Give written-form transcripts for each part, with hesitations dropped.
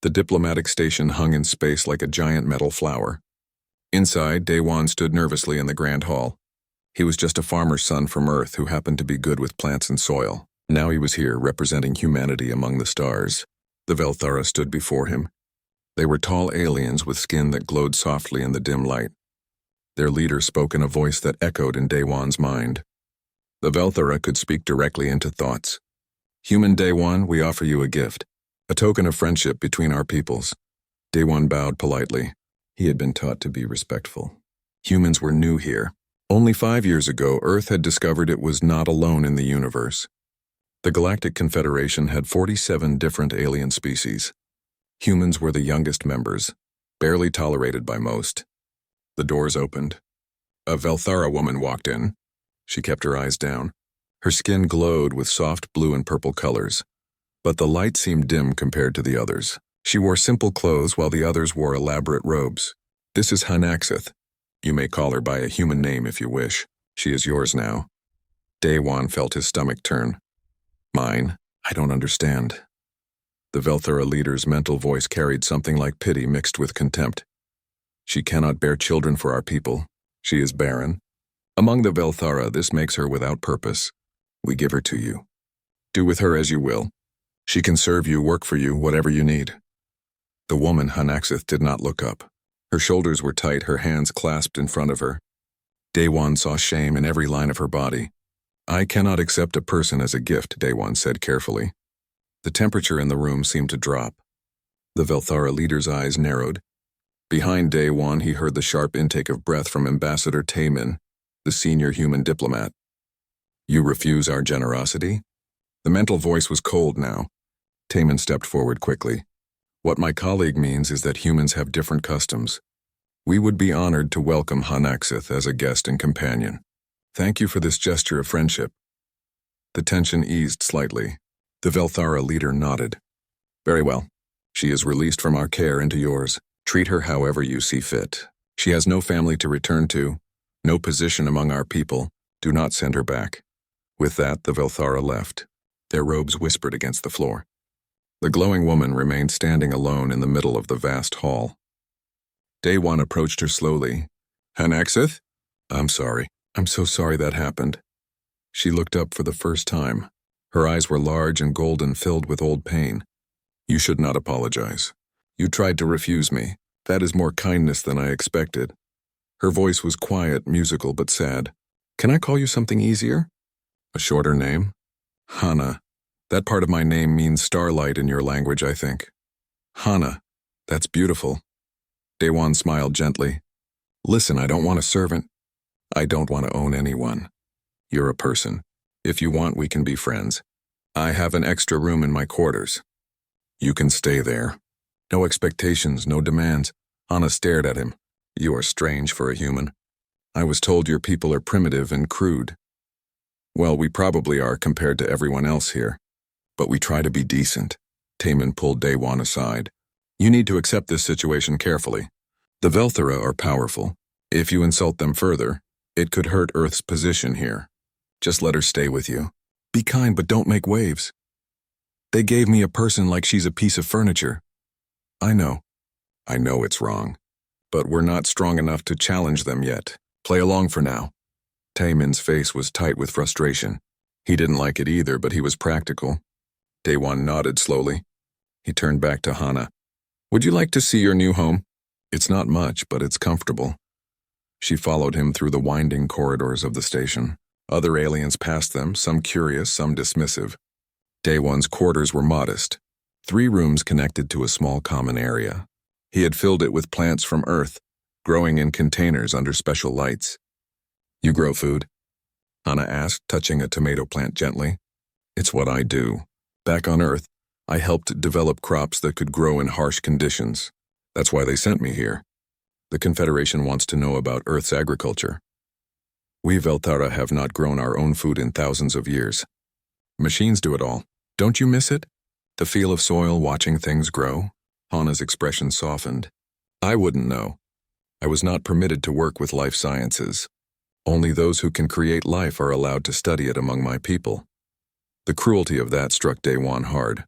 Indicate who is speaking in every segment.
Speaker 1: The diplomatic station hung in space like a giant metal flower. Inside, Daewon stood nervously in the grand hall. He was just a farmer's son from Earth who happened to be good with plants and soil. Now he was here, representing humanity among the stars. The Velthara stood before him. They were tall aliens with skin that glowed softly in the dim light. Their leader spoke in a voice that echoed in Daewon's mind. The Velthara could speak directly into thoughts. "Human Daewon, we offer you a gift, a token of friendship between our peoples." Daewon bowed politely. He had been taught to be respectful. Humans were new here. Only 5 years ago, Earth had discovered it was not alone in the universe. The Galactic Confederation had 47 different alien species. Humans were the youngest members, barely tolerated by most. The doors opened. A Velthara woman walked in. She kept her eyes down. Her skin glowed with soft blue and purple colors, but the light seemed dim compared to the others. She wore simple clothes while the others wore elaborate robes. "This is Hanaxeth. You may call her by a human name if you wish. She is yours now." Daewon felt his stomach turn. "Mine? I don't understand." The Velthara leader's mental voice carried something like pity mixed with contempt. "She cannot bear children for our people. She is barren. Among the Velthara, this makes her without purpose. We give her to you. Do with her as you will. She can serve you, work for you, whatever you need." The woman, Hanaxeth, did not look up. Her shoulders were tight, her hands clasped in front of her. Daewon saw shame in every line of her body. "I cannot accept a person as a gift," Daewon said carefully. The temperature in the room seemed to drop. The Velthara leader's eyes narrowed. Behind Daewon, he heard the sharp intake of breath from Ambassador Taemin, the senior human diplomat. "You refuse our generosity?" The mental voice was cold now. Taemin stepped forward quickly. "What my colleague means is that humans have different customs. We would be honored to welcome Hanaxeth as a guest and companion. Thank you for this gesture of friendship." The tension eased slightly. The Velthara leader nodded. "Very well. She is released from our care into yours. Treat her however you see fit. She has no family to return to, no position among our people. Do not send her back." With that, the Velthara left. Their robes whispered against the floor. The glowing woman remained standing alone in the middle of the vast hall. Daewon approached her slowly. "Hanaxeth? I'm sorry. I'm so sorry that happened." She looked up for the first time. Her eyes were large and golden, filled with old pain. "You should not apologize. You tried to refuse me. That is more kindness than I expected." Her voice was quiet, musical, but sad. "Can I call you something easier? A shorter name?" "Hana. That part of my name means starlight in your language, I think." "Hana. That's beautiful." Daewon smiled gently. "Listen, I don't want a servant. I don't want to own anyone. You're a person. If you want, we can be friends. I have an extra room in my quarters. You can stay there. No expectations, no demands." Hana stared at him. "You are strange for a human. I was told your people are primitive and crude." "Well, we probably are compared to everyone else here. But we try to be decent." Taemin pulled Daewon aside. "You need to accept this situation carefully. The Velthara are powerful. If you insult them further, it could hurt Earth's position here. Just let her stay with you. Be kind, but don't make waves. They gave me a person like she's a piece of furniture." "I know. I know it's wrong. But we're not strong enough to challenge them yet. Play along for now." Taemin's face was tight with frustration. He didn't like it either, but he was practical. Daewon nodded slowly. He turned back to Hana. "Would you like to see your new home? It's not much, but it's comfortable." She followed him through the winding corridors of the station. Other aliens passed them, some curious, some dismissive. Daewon's quarters were modest. 3 rooms connected to a small common area. He had filled it with plants from Earth, growing in containers under special lights. "You grow food?" Hana asked, touching a tomato plant gently. "It's what I do. Back on Earth, I helped develop crops that could grow in harsh conditions. That's why they sent me here. The Confederation wants to know about Earth's agriculture. We Velthara have not grown our own food in thousands of years. Machines do it all. Don't you miss it? The feel of soil, watching things grow?" Hana's expression softened. "I wouldn't know. I was not permitted to work with life sciences. Only those who can create life are allowed to study it among my people." The cruelty of that struck Daewon hard.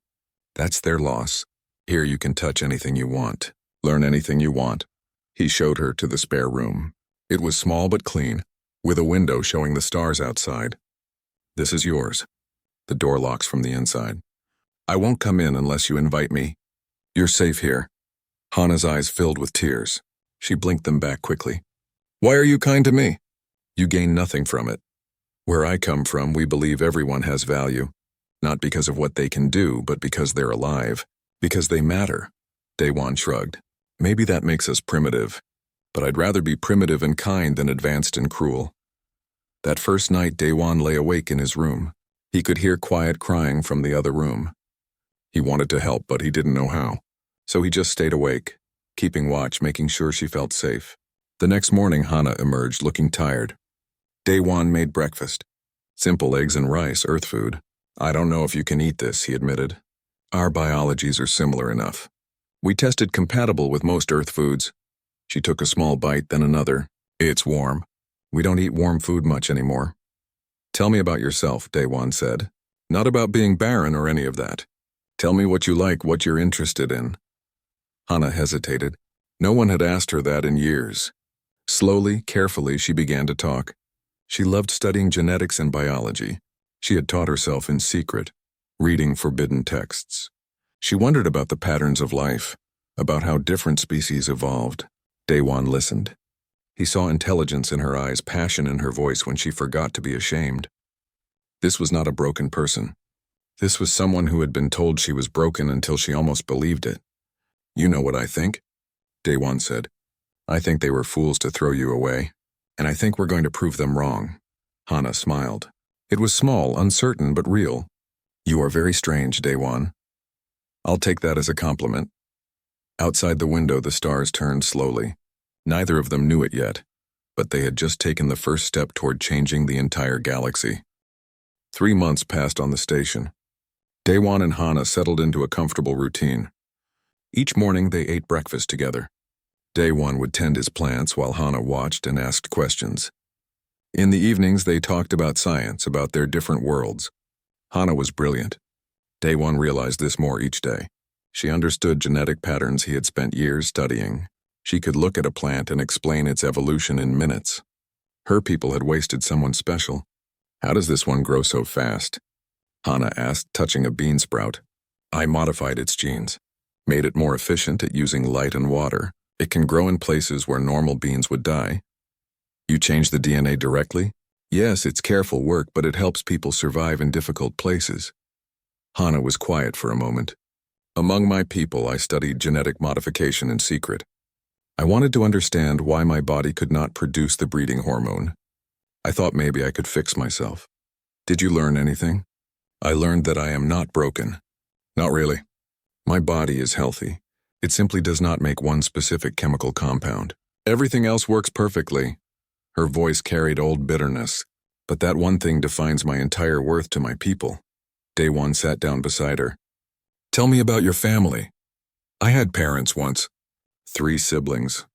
Speaker 1: That's their loss. Here you can touch anything you want, learn anything you want. He showed her to the spare room. It was small but clean, with a window showing the stars outside. This is yours. The door locks from the inside. I won't come in unless you invite me. You're safe here. Hana's eyes filled with tears. She blinked them back quickly. Why are you kind to me? You gain nothing from it. Where I come from, we believe everyone has value. Not because of what they can do, but because they're alive. Because they matter. Daewon shrugged. Maybe that makes us primitive. But I'd rather be primitive and kind than advanced and cruel. That first night, Daewon lay awake in his room. He could hear quiet crying from the other room. He wanted to help, but he didn't know how. So he just stayed awake, keeping watch, making sure she felt safe. The next morning, Hana emerged looking tired. Daewon made breakfast. Simple eggs and rice, earth food. I don't know if you can eat this, he admitted. Our biologies are similar enough. We tested compatible with most earth foods. She took a small bite, then another. It's warm. We don't eat warm food much anymore. Tell me about yourself, Daewon said. Not about being barren or any of that. Tell me what you like, what you're interested in. Hana hesitated. No one had asked her that in years. Slowly, carefully, she began to talk. She loved studying genetics and biology. She had taught herself in secret, reading forbidden texts. She wondered about the patterns of life, about how different species evolved. Daewon listened. He saw intelligence in her eyes, passion in her voice when she forgot to be ashamed. This was not a broken person. This was someone who had been told she was broken until she almost believed it. You know what I think? Daewon said. I think they were fools to throw you away, and I think we're going to prove them wrong. Hana smiled. It was small, uncertain, but real. You are very strange, Daewon. I'll take that as a compliment. Outside the window, the stars turned slowly. Neither of them knew it yet, but they had just taken the first step toward changing the entire galaxy. 3 months passed on the station. Daewon and Hana settled into a comfortable routine. Each morning they ate breakfast together. Daewon would tend his plants while Hana watched and asked questions. In the evenings they talked about science, about their different worlds. Hana was brilliant. Daewon realized this more each day. She understood genetic patterns he had spent years studying. She could look at a plant and explain its evolution in minutes. Her people had wasted someone special. How does this one grow so fast? Hana asked, touching a bean sprout. I modified its genes, made it more efficient at using light and water. It can grow in places where normal beans would die. You changed the DNA directly? Yes, it's careful work, but it helps people survive in difficult places. Hana was quiet for a moment. Among my people, I studied genetic modification in secret. I wanted to understand why my body could not produce the breeding hormone. I thought maybe I could fix myself. Did you learn anything? I learned that I am not broken. Not really. My body is healthy. It simply does not make one specific chemical compound. Everything else works perfectly. Her voice carried old bitterness. But that one thing defines my entire worth to my people. Daewon sat down beside her. Tell me about your family. I had parents once. 3 siblings.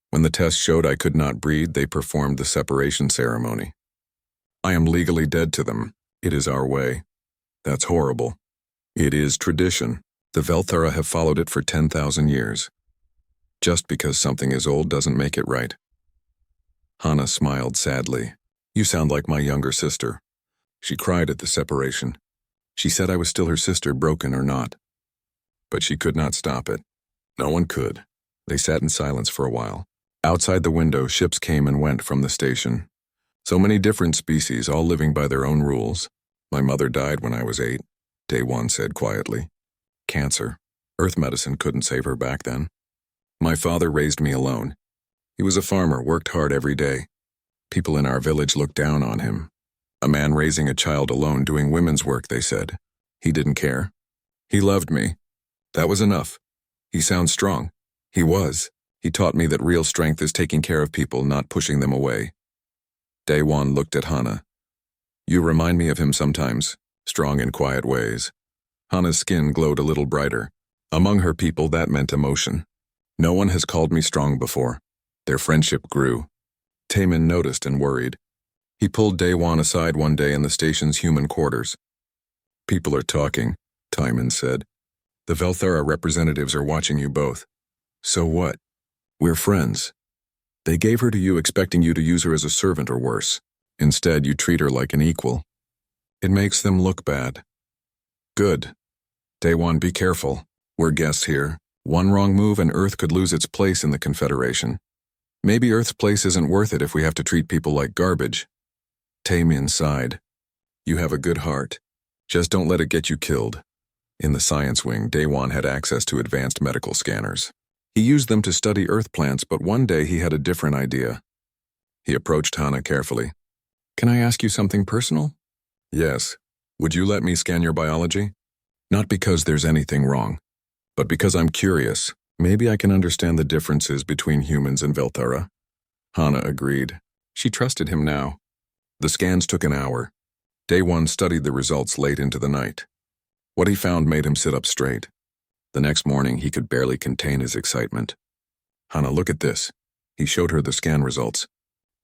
Speaker 1: When the test showed I could not breed, they performed the separation ceremony. I am legally dead to them. It is our way. That's horrible. It is tradition. The Velthara have followed it for 10,000 years. Just because something is old doesn't make it right. Hana smiled sadly. You sound like my younger sister. She cried at the separation. She said I was still her sister, broken or not. But she could not stop it. No one could. They sat in silence for a while. Outside the window, ships came and went from the station. So many different species, all living by their own rules. My mother died when I was 8, Daewon said quietly. Cancer. Earth medicine couldn't save her back then. My father raised me alone. He was a farmer, worked hard every day. People in our village looked down on him. A man raising a child alone, doing women's work, they said. He didn't care. He loved me. That was enough. He sounds strong. He was. He taught me that real strength is taking care of people, not pushing them away. Daewon looked at Hana. You remind me of him sometimes, strong in quiet ways. Hana's skin glowed a little brighter. Among her people, that meant emotion. No one has called me strong before. Their friendship grew. Taemin noticed and worried. He pulled Daewon aside one day in the station's human quarters. People are talking, Taemin said. The Velthara representatives are watching you both. So what? We're friends. They gave her to you expecting you to use her as a servant or worse. Instead, you treat her like an equal. It makes them look bad. Good. Day one, be careful. We're guests here. One wrong move and Earth could lose its place in the Confederation. Maybe Earth's place isn't worth it if we have to treat people like garbage. Taemin sighed. You have a good heart. Just don't let it get you killed. In the science wing, Daewon had access to advanced medical scanners. He used them to study Earth plants, but one day he had a different idea. He approached Hana carefully. Can I ask you something personal? Yes. Would you let me scan your biology? Not because there's anything wrong, but because I'm curious. Maybe I can understand the differences between humans and Velthara. Hana agreed. She trusted him now. The scans took an hour. Daewon studied the results late into the night. What he found made him sit up straight. The next morning, he could barely contain his excitement. Hana, look at this. He showed her the scan results.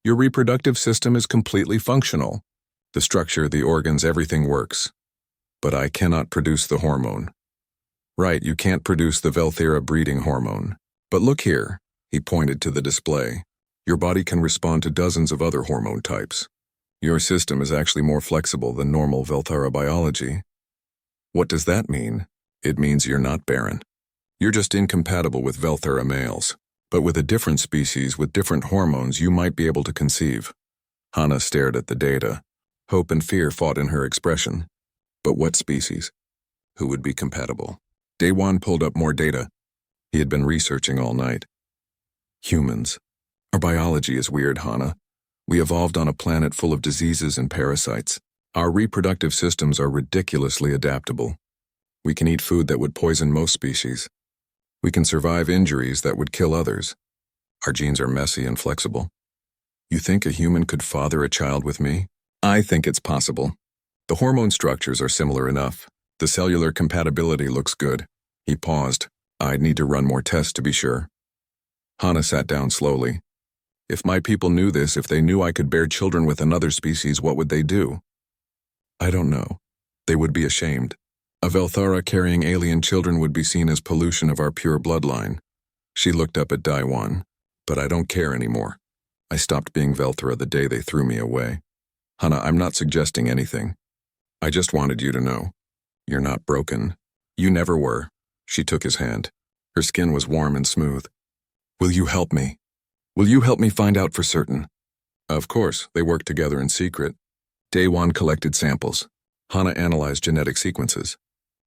Speaker 1: Your reproductive system is completely functional. The structure, the organs, everything works. But I cannot produce the hormone. Right, you can't produce the Velthara breeding hormone. But look here, he pointed to the display. Your body can respond to dozens of other hormone types. Your system is actually more flexible than normal Velthara biology. What does that mean? It means you're not barren. You're just incompatible with Velthara males. But with a different species with different hormones, you might be able to conceive. Hana stared at the data. Hope and fear fought in her expression. But what species? Who would be compatible? Daewon pulled up more data. He had been researching all night. Humans. Our biology is weird, Hana. We evolved on a planet full of diseases and parasites. Our reproductive systems are ridiculously adaptable. We can eat food that would poison most species. We can survive injuries that would kill others. Our genes are messy and flexible. You think a human could father a child with me? I think it's possible. The hormone structures are similar enough. The cellular compatibility looks good. He paused. I'd need to run more tests to be sure. Hana sat down slowly. If my people knew this, if they knew I could bear children with another species, what would they do? I don't know. They would be ashamed. A Velthara carrying alien children would be seen as pollution of our pure bloodline. She looked up at Daewon. But I don't care anymore. I stopped being Velthara the day they threw me away. Hana, I'm not suggesting anything. I just wanted you to know. You're not broken. You never were. She took his hand. Her skin was warm and smooth. Will you help me? Will you help me find out for certain? Of course, they worked together in secret. Daewon collected samples. Hana analyzed genetic sequences.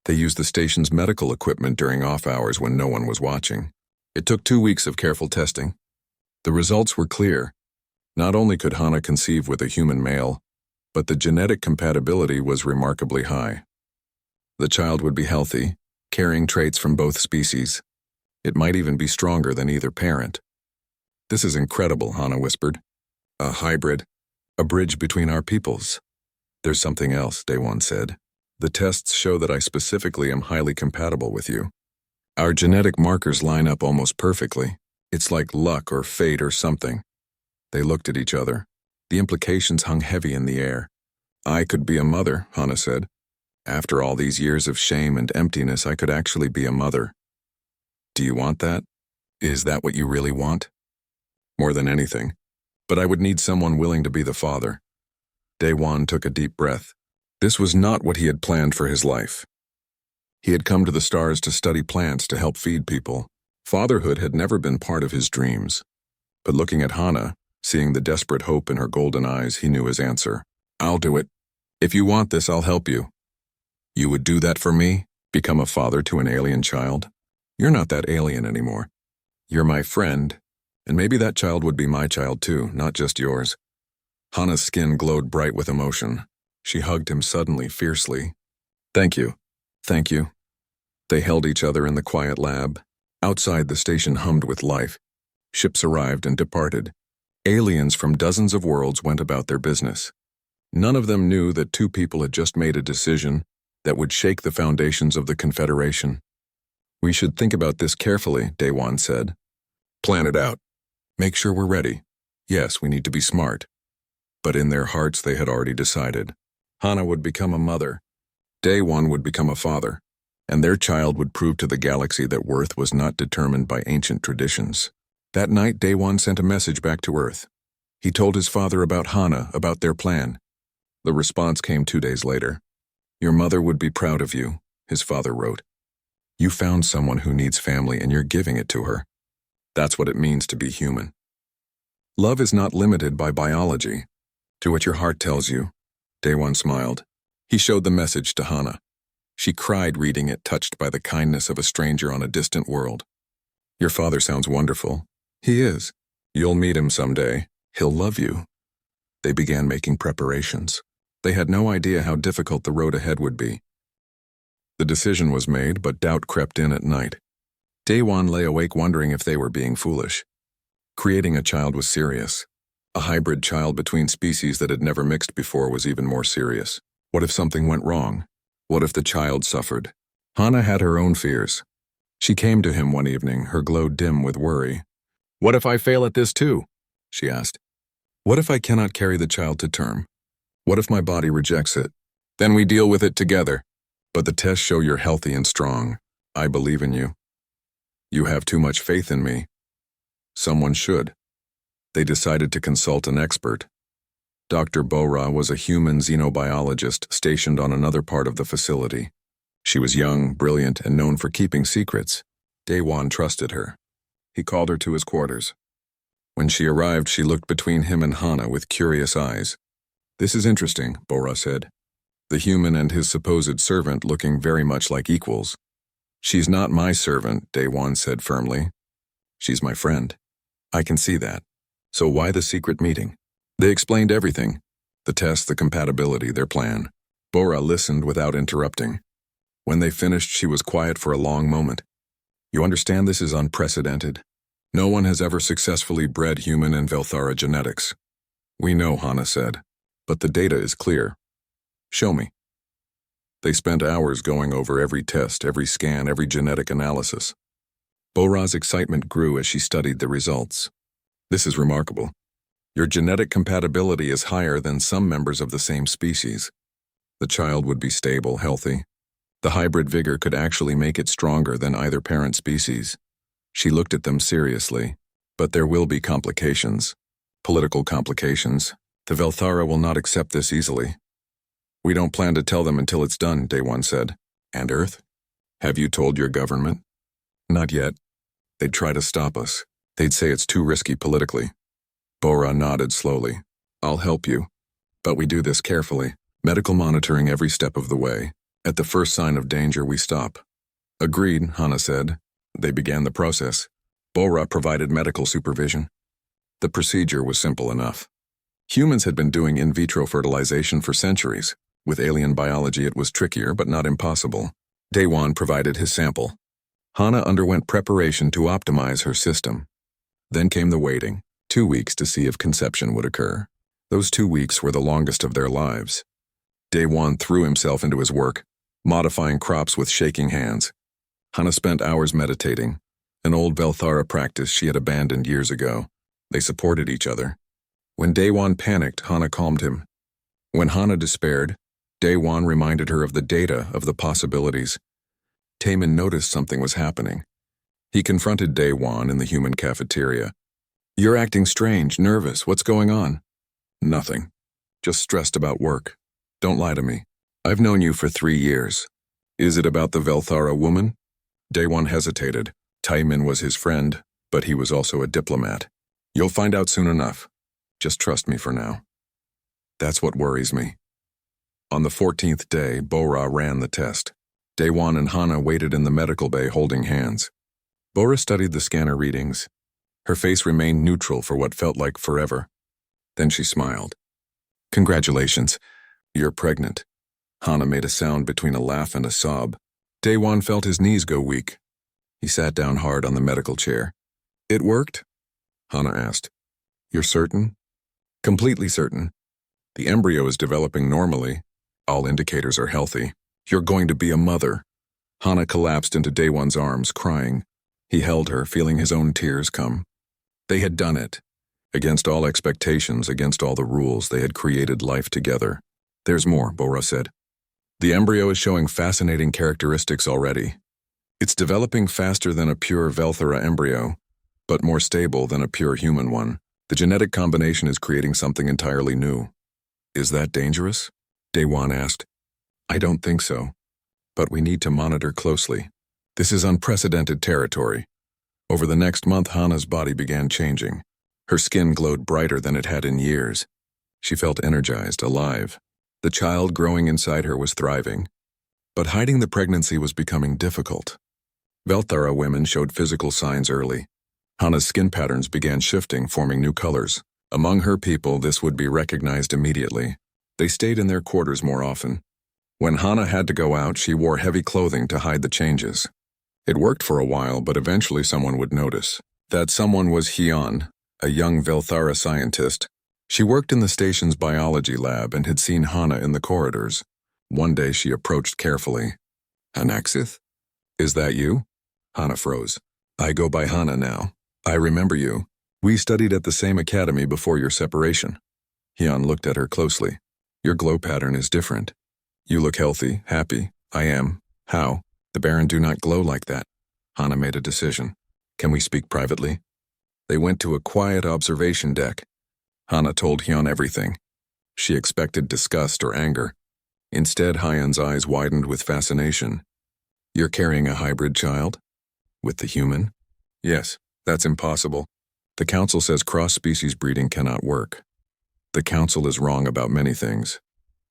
Speaker 1: They used the station's medical equipment during off hours when no one was watching. It took 2 weeks of careful testing. The results were clear. Not only could Hana conceive with a human male, but the genetic compatibility was remarkably high. The child would be healthy, carrying traits from both species. It might even be stronger than either parent. This is incredible, Hana whispered. A hybrid, a bridge between our peoples. There's something else, Daewon said. The tests show that I specifically am highly compatible with you. Our genetic markers line up almost perfectly. It's like luck or fate or something. They looked at each other. The implications hung heavy in the air. I could be a mother, Hana said. After all these years of shame and emptiness, I could actually be a mother. Do you want that? Is that what you really want? More than anything. But I would need someone willing to be the father. Daewon took a deep breath. This was not what he had planned for his life. He had come to the stars to study plants to help feed people. Fatherhood had never been part of his dreams. But looking at Hana, seeing the desperate hope in her golden eyes, he knew his answer. I'll do it. If you want this, I'll help you. You would do that for me? Become a father to an alien child? You're not that alien anymore. You're my friend, and maybe that child would be my child too, not just yours. Hana's skin glowed bright with emotion. She hugged him suddenly, fiercely. Thank you. Thank you. They held each other in the quiet lab. Outside, the station hummed with life. Ships arrived and departed. Aliens from dozens of worlds went about their business. None of them knew that two people had just made a decision that would shake the foundations of the Confederation. We should think about this carefully, Daewon said. Plan it out. Make sure we're ready. Yes, we need to be smart. But in their hearts, they had already decided. Hana would become a mother. Daewon would become a father. and their child would prove to the galaxy that worth was not determined by ancient traditions. That night, Day One sent a message back to Earth. He told his father about Hana, about their plan. The response came 2 days later. "Your mother would be proud of you," his father wrote. "You found someone who needs family and you're giving it to her. That's what it means to be human." Love is not limited by biology. Do what your heart tells you. Day One smiled. He showed the message to Hana. She cried reading it, touched by the kindness of a stranger on a distant world. "Your father sounds wonderful." "He is. You'll meet him someday. He'll love you." They began making preparations. They had no idea how difficult the road ahead would be. The decision was made, but doubt crept in at night. Day One lay awake wondering if they were being foolish. Creating a child was serious. A hybrid child between species that had never mixed before was even more serious. What if something went wrong? What if the child suffered? Hana had her own fears. She came to him one evening, her glow dim with worry. "What if I fail at this too?" she asked. "What if I cannot carry the child to term? What if my body rejects it? Then we deal with it together. But the tests show you're healthy and strong. I believe in you. You have too much faith in me. Someone should." They decided to consult an expert. Dr. Bora was a human xenobiologist stationed on another part of the facility. She was young, brilliant, and known for keeping secrets. Day One trusted her. He called her to his quarters. When she arrived, she looked between him and Hana with curious eyes. "This is interesting," Bora said. "The human and his supposed servant looking very much like equals." "She's not my servant," Day One said firmly. "She's my friend. I can see that. So why the secret meeting?" They explained everything. The test, the compatibility, their plan. Bora listened without interrupting. When they finished, she was quiet for a long moment. "You understand this is unprecedented? No one has ever successfully bred human and Velthara genetics." "We know," Hana said, "but the data is clear." "Show me." They spent hours going over every test, every scan, every genetic analysis. Bora's excitement grew as she studied the results. "This is remarkable. Your genetic compatibility is higher than some members of the same species. The child would be stable, healthy. The hybrid vigor could actually make it stronger than either parent species." She looked at them seriously. "But there will be complications. Political complications. The Velthara will not accept this easily." "We don't plan to tell them until it's done," Day One said. "And Earth? Have you told your government?" "Not yet. They'd try to stop us. They'd say it's too risky politically." Bora nodded slowly. "I'll help you. But we do this carefully. Medical monitoring every step of the way. At the first sign of danger, we stop." "Agreed," Hana said. They began the process. Bora provided medical supervision. The procedure was simple enough. Humans had been doing in vitro fertilization for centuries. With alien biology, it was trickier, but not impossible. Day One provided his sample. Hana underwent preparation to optimize her system. Then came the waiting. 2 weeks to see if conception would occur. Those 2 weeks were the longest of their lives. Day One threw himself into his work, modifying crops with shaking hands. Hana spent hours meditating, an old Velthara practice she had abandoned years ago. They supported each other. When Day One panicked, Hana calmed him. When Hana despaired, Day One reminded her of the data, of the possibilities. Taman noticed something was happening. He confronted Day One in the human cafeteria. "You're acting strange, nervous. What's going on?" "Nothing. Just stressed about work. Don't lie to me. I've known you for 3 years. Is it about the Velthara woman?" Day One hesitated. Taman was his friend, but he was also a diplomat. "You'll find out soon enough. Just trust me for now." "That's what worries me." On the 14th day, Bora ran the test. Day One and Hana waited in the medical bay holding hands. Bora studied the scanner readings. Her face remained neutral for what felt like forever. Then she smiled. "Congratulations. You're pregnant." Hana made a sound between a laugh and a sob. Day One felt his knees go weak. He sat down hard on the medical chair. "It worked?" Hana asked. "You're certain?" "Completely certain. The embryo is developing normally. All indicators are healthy. You're going to be a mother." Hana collapsed into Day One's arms, crying. He held her, feeling his own tears come. They had done it. Against all expectations, against all the rules, they had created life together. "There's more," Bora said. The embryo is showing fascinating characteristics already. It's developing faster than a pure Velthera embryo, but more stable than a pure human one. The genetic combination is creating something entirely new. Is that dangerous? Daewon asked. I don't think so. But we need to monitor closely. This is unprecedented territory. Over the next month, Hana's body began changing. Her skin glowed brighter than it had in years. She felt energized, alive. The child growing inside her was thriving. But hiding the pregnancy was becoming difficult. Velthera women showed physical signs early. Hana's skin patterns began shifting, forming new colors. Among her people, this would be recognized immediately. They stayed in their quarters more often. When Hana had to go out, she wore heavy clothing to hide the changes. It worked for a while, but eventually someone would notice. That someone was Hyeon, a young Velthara scientist. She worked in the station's biology lab and had seen Hana in the corridors. One day she approached carefully. Hanaxith? Is that you? Hana froze. I go by Hana now. I remember you. We studied at the same academy before your separation. Hyeon looked at her closely. Your glow pattern is different. You look healthy, happy. I am. How? The Barren do not glow like that. Hana made a decision. Can we speak privately? They went to a quiet observation deck. Hana told Hyeon everything. She expected disgust or anger. Instead, Hyeon's eyes widened with fascination. You're carrying a hybrid child? With the human? Yes, that's impossible. The council says cross-species breeding cannot work. The council is wrong about many things.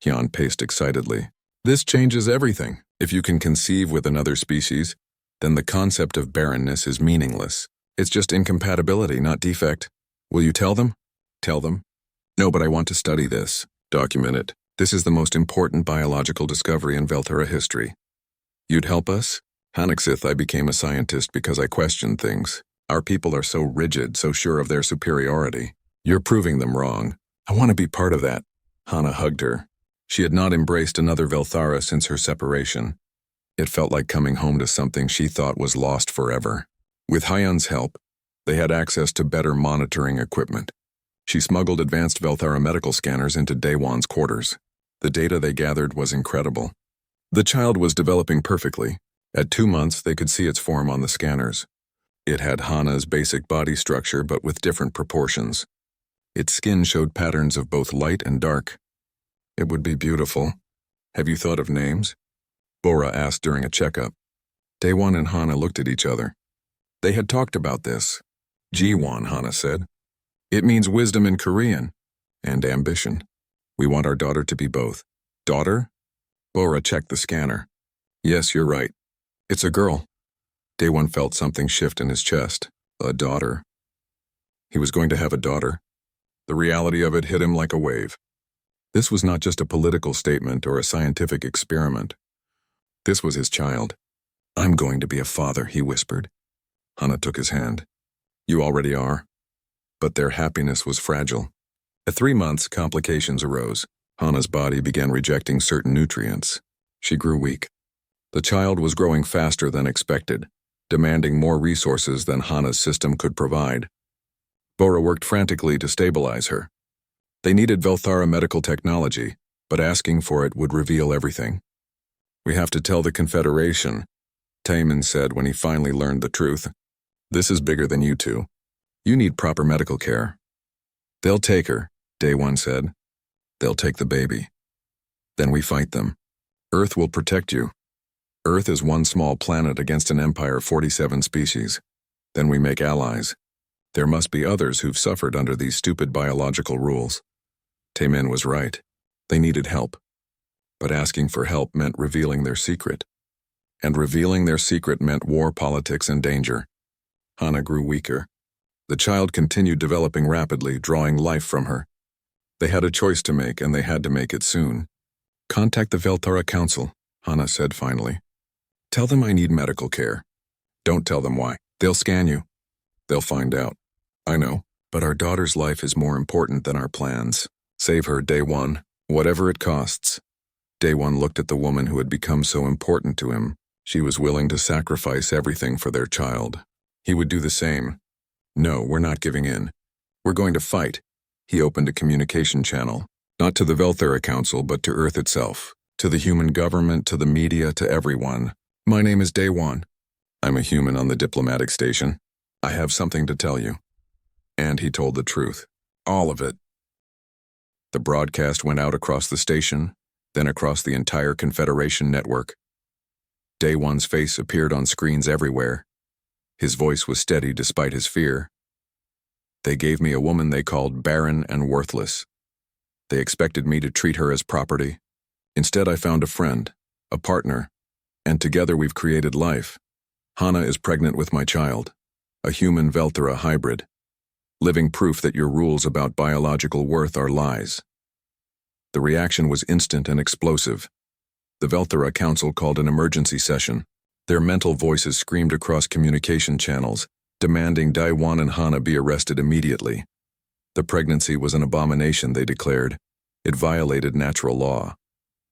Speaker 1: Hyeon paced excitedly. This changes everything. If you can conceive with another species, then the concept of barrenness is meaningless. It's just incompatibility, not defect. Will you tell them? Tell them? No, but I want to study this. Document it. This is the most important biological discovery in Velthera history. You'd help us? Hanaxith, I became a scientist because I questioned things. Our people are so rigid, so sure of their superiority. You're proving them wrong. I want to be part of that. Hana hugged her. She had not embraced another Velthara since her separation. It felt like coming home to something she thought was lost forever. With Hyeon's help, they had access to better monitoring equipment. She smuggled advanced Velthara medical scanners into Daewon's quarters. The data they gathered was incredible. The child was developing perfectly. At 2 months, they could see its form on the scanners. It had Hana's basic body structure, but with different proportions. Its skin showed patterns of both light and dark. It would be beautiful. Have you thought of names? Bora asked during a checkup. Daewon and Hana looked at each other. They had talked about this. Jiwon, Hana said. It means wisdom in Korean. And ambition. We want our daughter to be both. Daughter? Bora checked the scanner. Yes, you're right. It's a girl. Daewon felt something shift in his chest. A daughter. He was going to have a daughter. The reality of it hit him like a wave. This was not just a political statement or a scientific experiment. This was his child. I'm going to be a father, he whispered. Hana took his hand. You already are. But their happiness was fragile. At 3 months, complications arose. Hana's body began rejecting certain nutrients. She grew weak. The child was growing faster than expected, demanding more resources than Hana's system could provide. Bora worked frantically to stabilize her. They needed Velthara medical technology, but asking for it would reveal everything. We have to tell the Confederation, Taemin said when he finally learned the truth. This is bigger than you two. You need proper medical care. They'll take her, Daewon said. They'll take the baby. Then we fight them. Earth will protect you. Earth is one small planet against an empire of 47 species. Then we make allies. There must be others who've suffered under these stupid biological rules. Taemin was right. They needed help. But asking for help meant revealing their secret. And revealing their secret meant war, politics, and danger. Hana grew weaker. The child continued developing rapidly, drawing life from her. They had a choice to make, and they had to make it soon. Contact the Velthara Council, Hana said finally. Tell them I need medical care. Don't tell them why. They'll scan you. They'll find out. I know, but our daughter's life is more important than our plans. Save her, Daewon, whatever it costs. Daewon looked at the woman who had become so important to him. She was willing to sacrifice everything for their child. He would do the same. No, we're not giving in. We're going to fight. He opened a communication channel, not to the Velthara Council, but to Earth itself. To the human government, to the media, to everyone. My name is Daewon. I'm a human on the diplomatic station. I have something to tell you. And he told the truth. All of it. The broadcast went out across the station, then across the entire Confederation network. Daewon's face appeared on screens everywhere. His voice was steady despite his fear. They gave me a woman they called barren and worthless. They expected me to treat her as property. Instead, I found a friend, a partner, and together we've created life. Hana is pregnant with my child, a human Velthara hybrid, living proof that your rules about biological worth are lies. The reaction was instant and explosive. The Velthara Council called an emergency session. Their mental voices screamed across communication channels, demanding Daewon and Hana be arrested immediately. The pregnancy was an abomination, they declared. It violated natural law.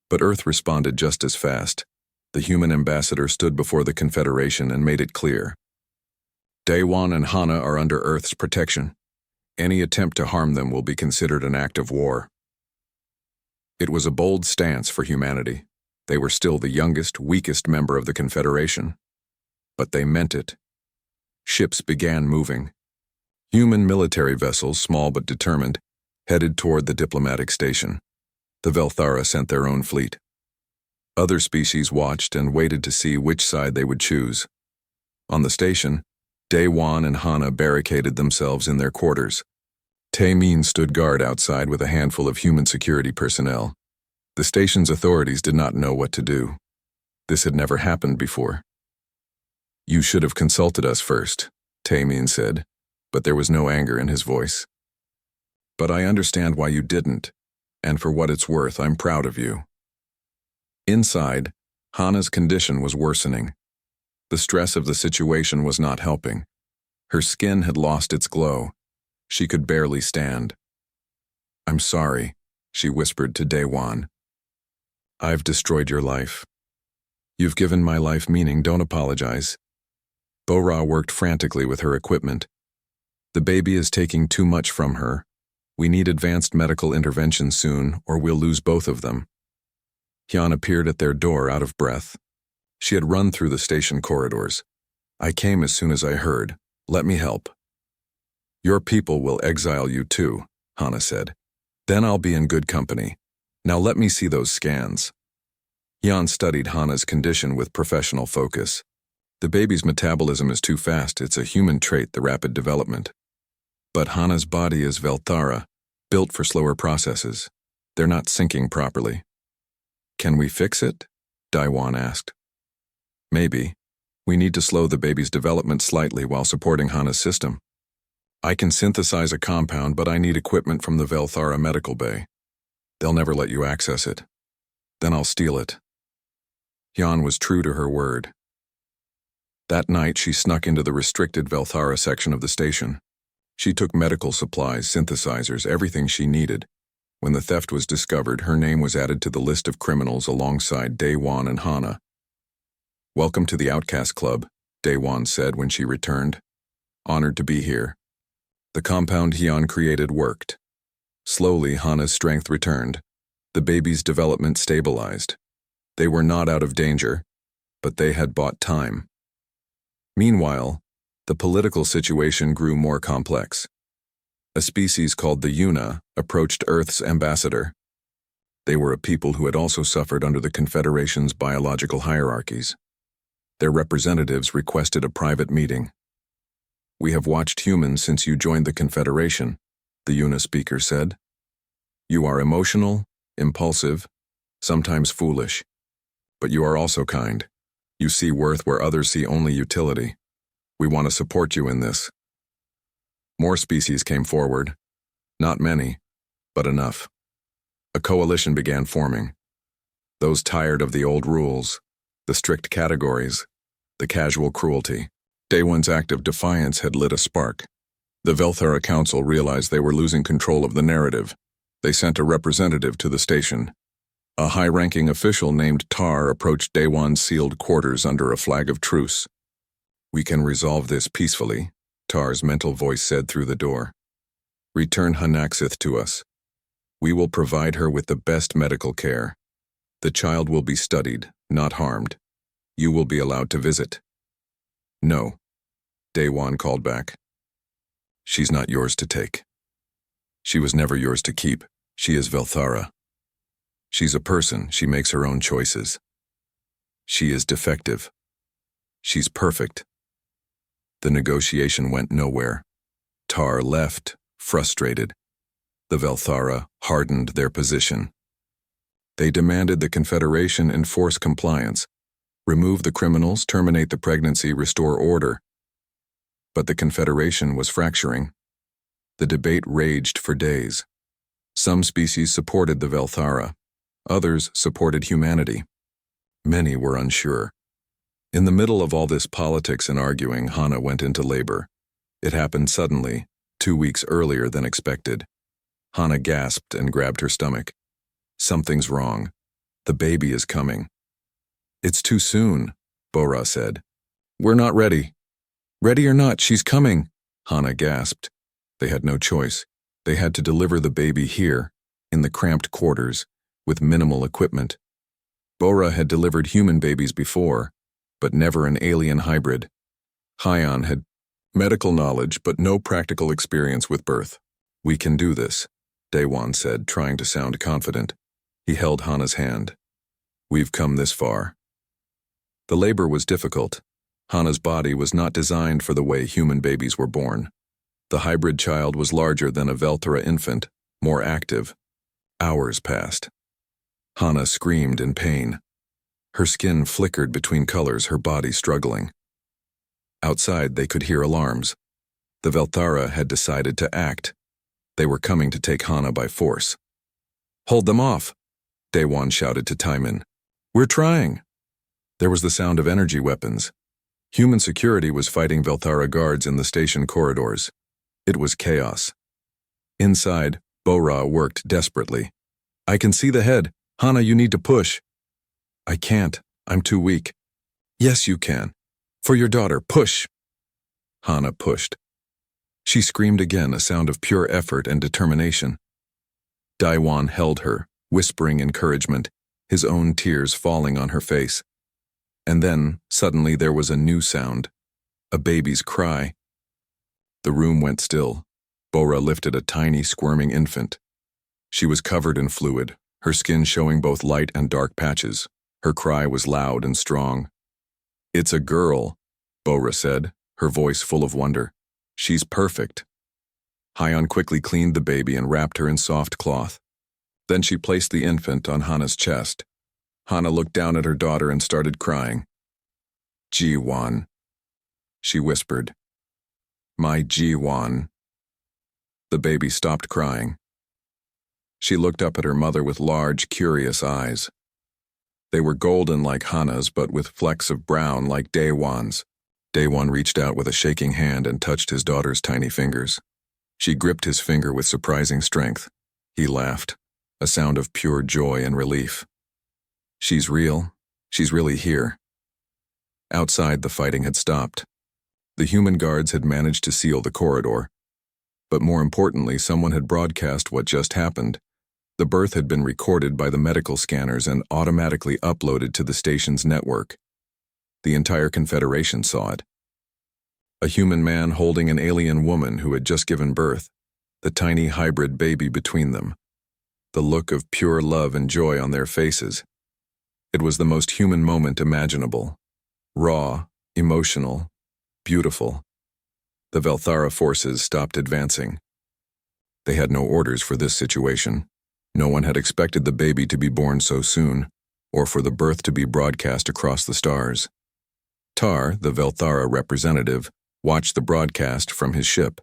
Speaker 1: But Earth responded just as fast. The human ambassador stood before the Confederation and made it clear. Daewon and Hana are under Earth's protection. Any attempt to harm them will be considered an act of war. It was a bold stance for humanity. They were still the youngest, weakest member of the Confederation. But they meant it. Ships began moving. Human military vessels, small but determined, headed toward the diplomatic station. The Velthara sent their own fleet. Other species watched and waited to see which side they would choose. On the station, Daewon and Hana barricaded themselves in their quarters. Taemin stood guard outside with a handful of human security personnel. The station's authorities did not know what to do. This had never happened before. You should have consulted us first, Taemin said, but there was no anger in his voice. But I understand why you didn't, and for what it's worth, I'm proud of you. Inside, Hana's condition was worsening. The stress of the situation was not helping. Her skin had lost its glow. She could barely stand. I'm sorry, she whispered to Daewon. I've destroyed your life. You've given my life meaning, don't apologize. Bora worked frantically with her equipment. The baby is taking too much from her. We need advanced medical intervention soon, or we'll lose both of them. Hyun appeared at their door out of breath. She had run through the station corridors. I came as soon as I heard. Let me help. Your people will exile you too, Hana said. Then I'll be in good company. Now let me see those scans. Hyun studied Hana's condition with professional focus. The baby's metabolism is too fast. It's a human trait, the rapid development. But Hana's body is Velthara, built for slower processes. They're not syncing properly. Can we fix it? Daewon asked. Maybe. We need to slow the baby's development slightly while supporting Hana's system. I can synthesize a compound, but I need equipment from the Velthara medical bay. They'll never let you access it. Then I'll steal it. Hyun was true to her word. That night, she snuck into the restricted Velthara section of the station. She took medical supplies, synthesizers, everything she needed. When the theft was discovered, her name was added to the list of criminals alongside Daewon and Hana. Welcome to the Outcast Club, Daewon said when she returned. Honored to be here. The compound Hyun created worked. Slowly, Hana's strength returned. The baby's development stabilized. They were not out of danger, but they had bought time. Meanwhile, the political situation grew more complex. A species called the Yuna approached Earth's ambassador. They were a people who had also suffered under the Confederation's biological hierarchies. Their representatives requested a private meeting. We have watched humans since you joined the Confederation, the Yuna speaker said. You are emotional, impulsive, sometimes foolish. But you are also kind. You see worth where others see only utility. We want to support you in this. More species came forward. Not many, but enough. A coalition began forming. Those tired of the old rules, the strict categories, the casual cruelty. Daewon's act of defiance had lit a spark. The Velthara Council realized they were losing control of the narrative. They sent a representative to the station. A high-ranking official named Tar approached Daewon's sealed quarters under a flag of truce. We can resolve this peacefully, Tar's mental voice said through the door. Return Hanaxith to us. We will provide her with the best medical care. The child will be studied, not harmed. You will be allowed to visit. No, Daewon called back. She's not yours to take. She was never yours to keep. She is Velthara. She's a person, she makes her own choices. She is defective. She's perfect. The negotiation went nowhere. Tar left, frustrated. The Velthara hardened their position. They demanded the Confederation enforce compliance, remove the criminals, terminate the pregnancy, restore order. But the Confederation was fracturing. The debate raged for days. Some species supported the Velthara. Others supported humanity. Many were unsure. In the middle of all this politics and arguing, Hana went into labor. It happened suddenly, 2 weeks earlier than expected. Hana gasped and grabbed her stomach. Something's wrong. The baby is coming. It's too soon, Bora said. We're not ready. Ready or not, she's coming, Hana gasped. They had no choice. They had to deliver the baby here, in the cramped quarters, with minimal equipment. Bora had delivered human babies before, but never an alien hybrid. Hyan had medical knowledge but no practical experience with birth. We can do this, Daewon said, trying to sound confident. He held Hana's hand. We've come this far. The labor was difficult. Hana's body was not designed for the way human babies were born. The hybrid child was larger than a Velthara infant, more active. Hours passed. Hana screamed in pain. Her skin flickered between colors, her body struggling. Outside, they could hear alarms. The Velthara had decided to act. They were coming to take Hana by force. Hold them off, Daewon shouted to Taimin. We're trying. There was the sound of energy weapons. Human security was fighting Velthara guards in the station corridors. It was chaos. Inside, Bora worked desperately. I can see the head. Hana, you need to push. I can't. I'm too weak. Yes, you can. For your daughter, push. Hana pushed. She screamed again, a sound of pure effort and determination. Daewon held her, whispering encouragement, his own tears falling on her face. And then, suddenly, there was a new sound. A baby's cry. The room went still. Bora lifted a tiny, squirming infant. She was covered in fluid, her skin showing both light and dark patches. Her cry was loud and strong. It's a girl, Bora said, her voice full of wonder. She's perfect. Hyan quickly cleaned the baby and wrapped her in soft cloth. Then she placed the infant on Hana's chest. Hana looked down at her daughter and started crying. Ji-wan, she whispered. My Ji-wan. The baby stopped crying. She looked up at her mother with large, curious eyes. They were golden like Hana's, but with flecks of brown like Daewon's. Daewon reached out with a shaking hand and touched his daughter's tiny fingers. She gripped his finger with surprising strength. He laughed, a sound of pure joy and relief. She's real. She's really here. Outside, the fighting had stopped. The human guards had managed to seal the corridor. But more importantly, someone had broadcast what just happened. The birth had been recorded by the medical scanners and automatically uploaded to the station's network. The entire Confederation saw it. A human man holding an alien woman who had just given birth, the tiny hybrid baby between them. The look of pure love and joy on their faces. It was the most human moment imaginable. Raw, emotional, beautiful. The Velthara forces stopped advancing. They had no orders for this situation. No one had expected the baby to be born so soon, or for the birth to be broadcast across the stars. Tar, the Velthara representative, watched the broadcast from his ship.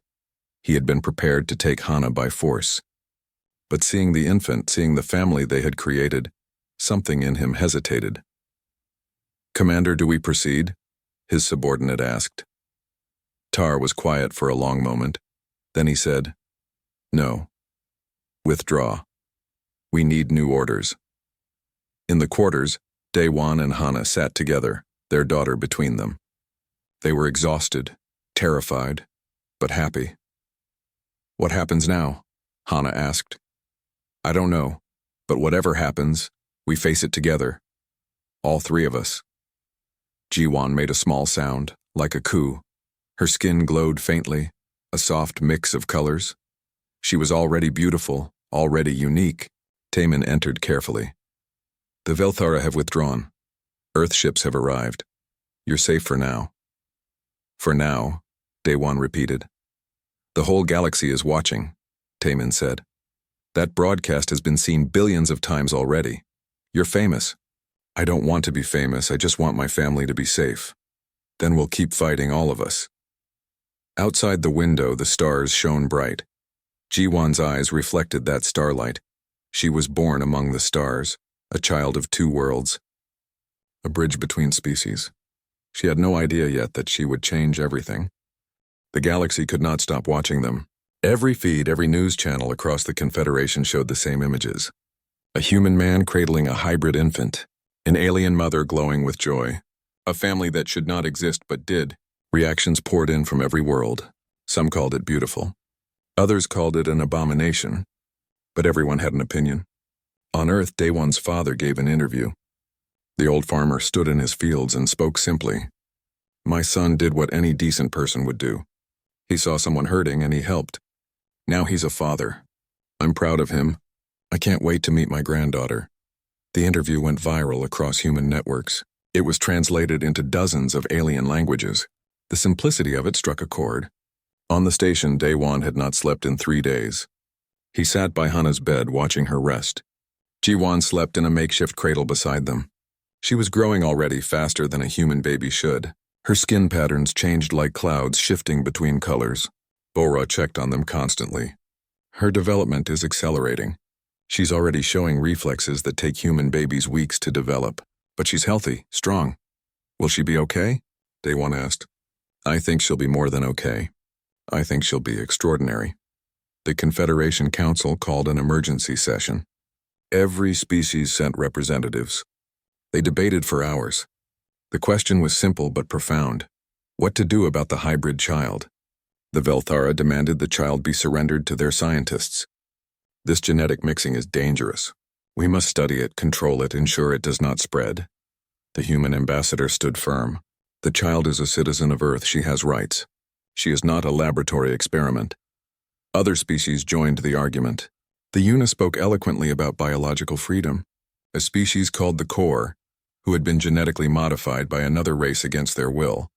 Speaker 1: He had been prepared to take Hana by force. But seeing the infant, seeing the family they had created, something in him hesitated. Commander, do we proceed? His subordinate asked. Tar was quiet for a long moment. Then he said, No. Withdraw. We need new orders. In the quarters, Daewon and Hana sat together, their daughter between them. They were exhausted, terrified, but happy. What happens now? Hana asked. I don't know, but whatever happens, We face it together. All three of us. Jiwan made a small sound, like a coo. Her skin glowed faintly, a soft mix of colors. She was already beautiful, already unique. Taemin entered carefully. The Velthara have withdrawn. Earth ships have arrived. You're safe for now. For now, Daewon repeated. The whole galaxy is watching, Taemin said. That broadcast has been seen billions of times already. You're famous. I don't want to be famous, I just want my family to be safe. Then we'll keep fighting, all of us. Outside the window, the stars shone bright. Jiwan's eyes reflected that starlight. She was born among the stars, a child of two worlds. A bridge between species. She had no idea yet that she would change everything. The galaxy could not stop watching them. Every feed, every news channel across the Confederation showed the same images. A human man cradling a hybrid infant, an alien mother glowing with joy, a family that should not exist but did. Reactions poured in from every world. Some called it beautiful. Others called it an abomination. But everyone had an opinion. On Earth, Daewon's father gave an interview. The old farmer stood in his fields and spoke simply. My son did what any decent person would do. He saw someone hurting and he helped. Now he's a father. I'm proud of him. I can't wait to meet my granddaughter. The interview went viral across human networks. It was translated into dozens of alien languages. The simplicity of it struck a chord. On the station, Daewon had not slept in 3 days. He sat by Hana's bed watching her rest. Jiwan slept in a makeshift cradle beside them. She was growing already faster than a human baby should. Her skin patterns changed like clouds shifting between colors. Bora checked on them constantly. Her development is accelerating. She's already showing reflexes that take human babies weeks to develop. But she's healthy, strong. Will she be okay? Daewon asked. I think she'll be more than okay. I think she'll be extraordinary. The Confederation Council called an emergency session. Every species sent representatives. They debated for hours. The question was simple but profound. What to do about the hybrid child? The Velthara demanded the child be surrendered to their scientists. This genetic mixing is dangerous. We must study it, control it, ensure it does not spread. The human ambassador stood firm. The child is a citizen of Earth. She has rights. She is not a laboratory experiment. Other species joined the argument. The Una spoke eloquently about biological freedom. A species called the Core, who had been genetically modified by another race against their will,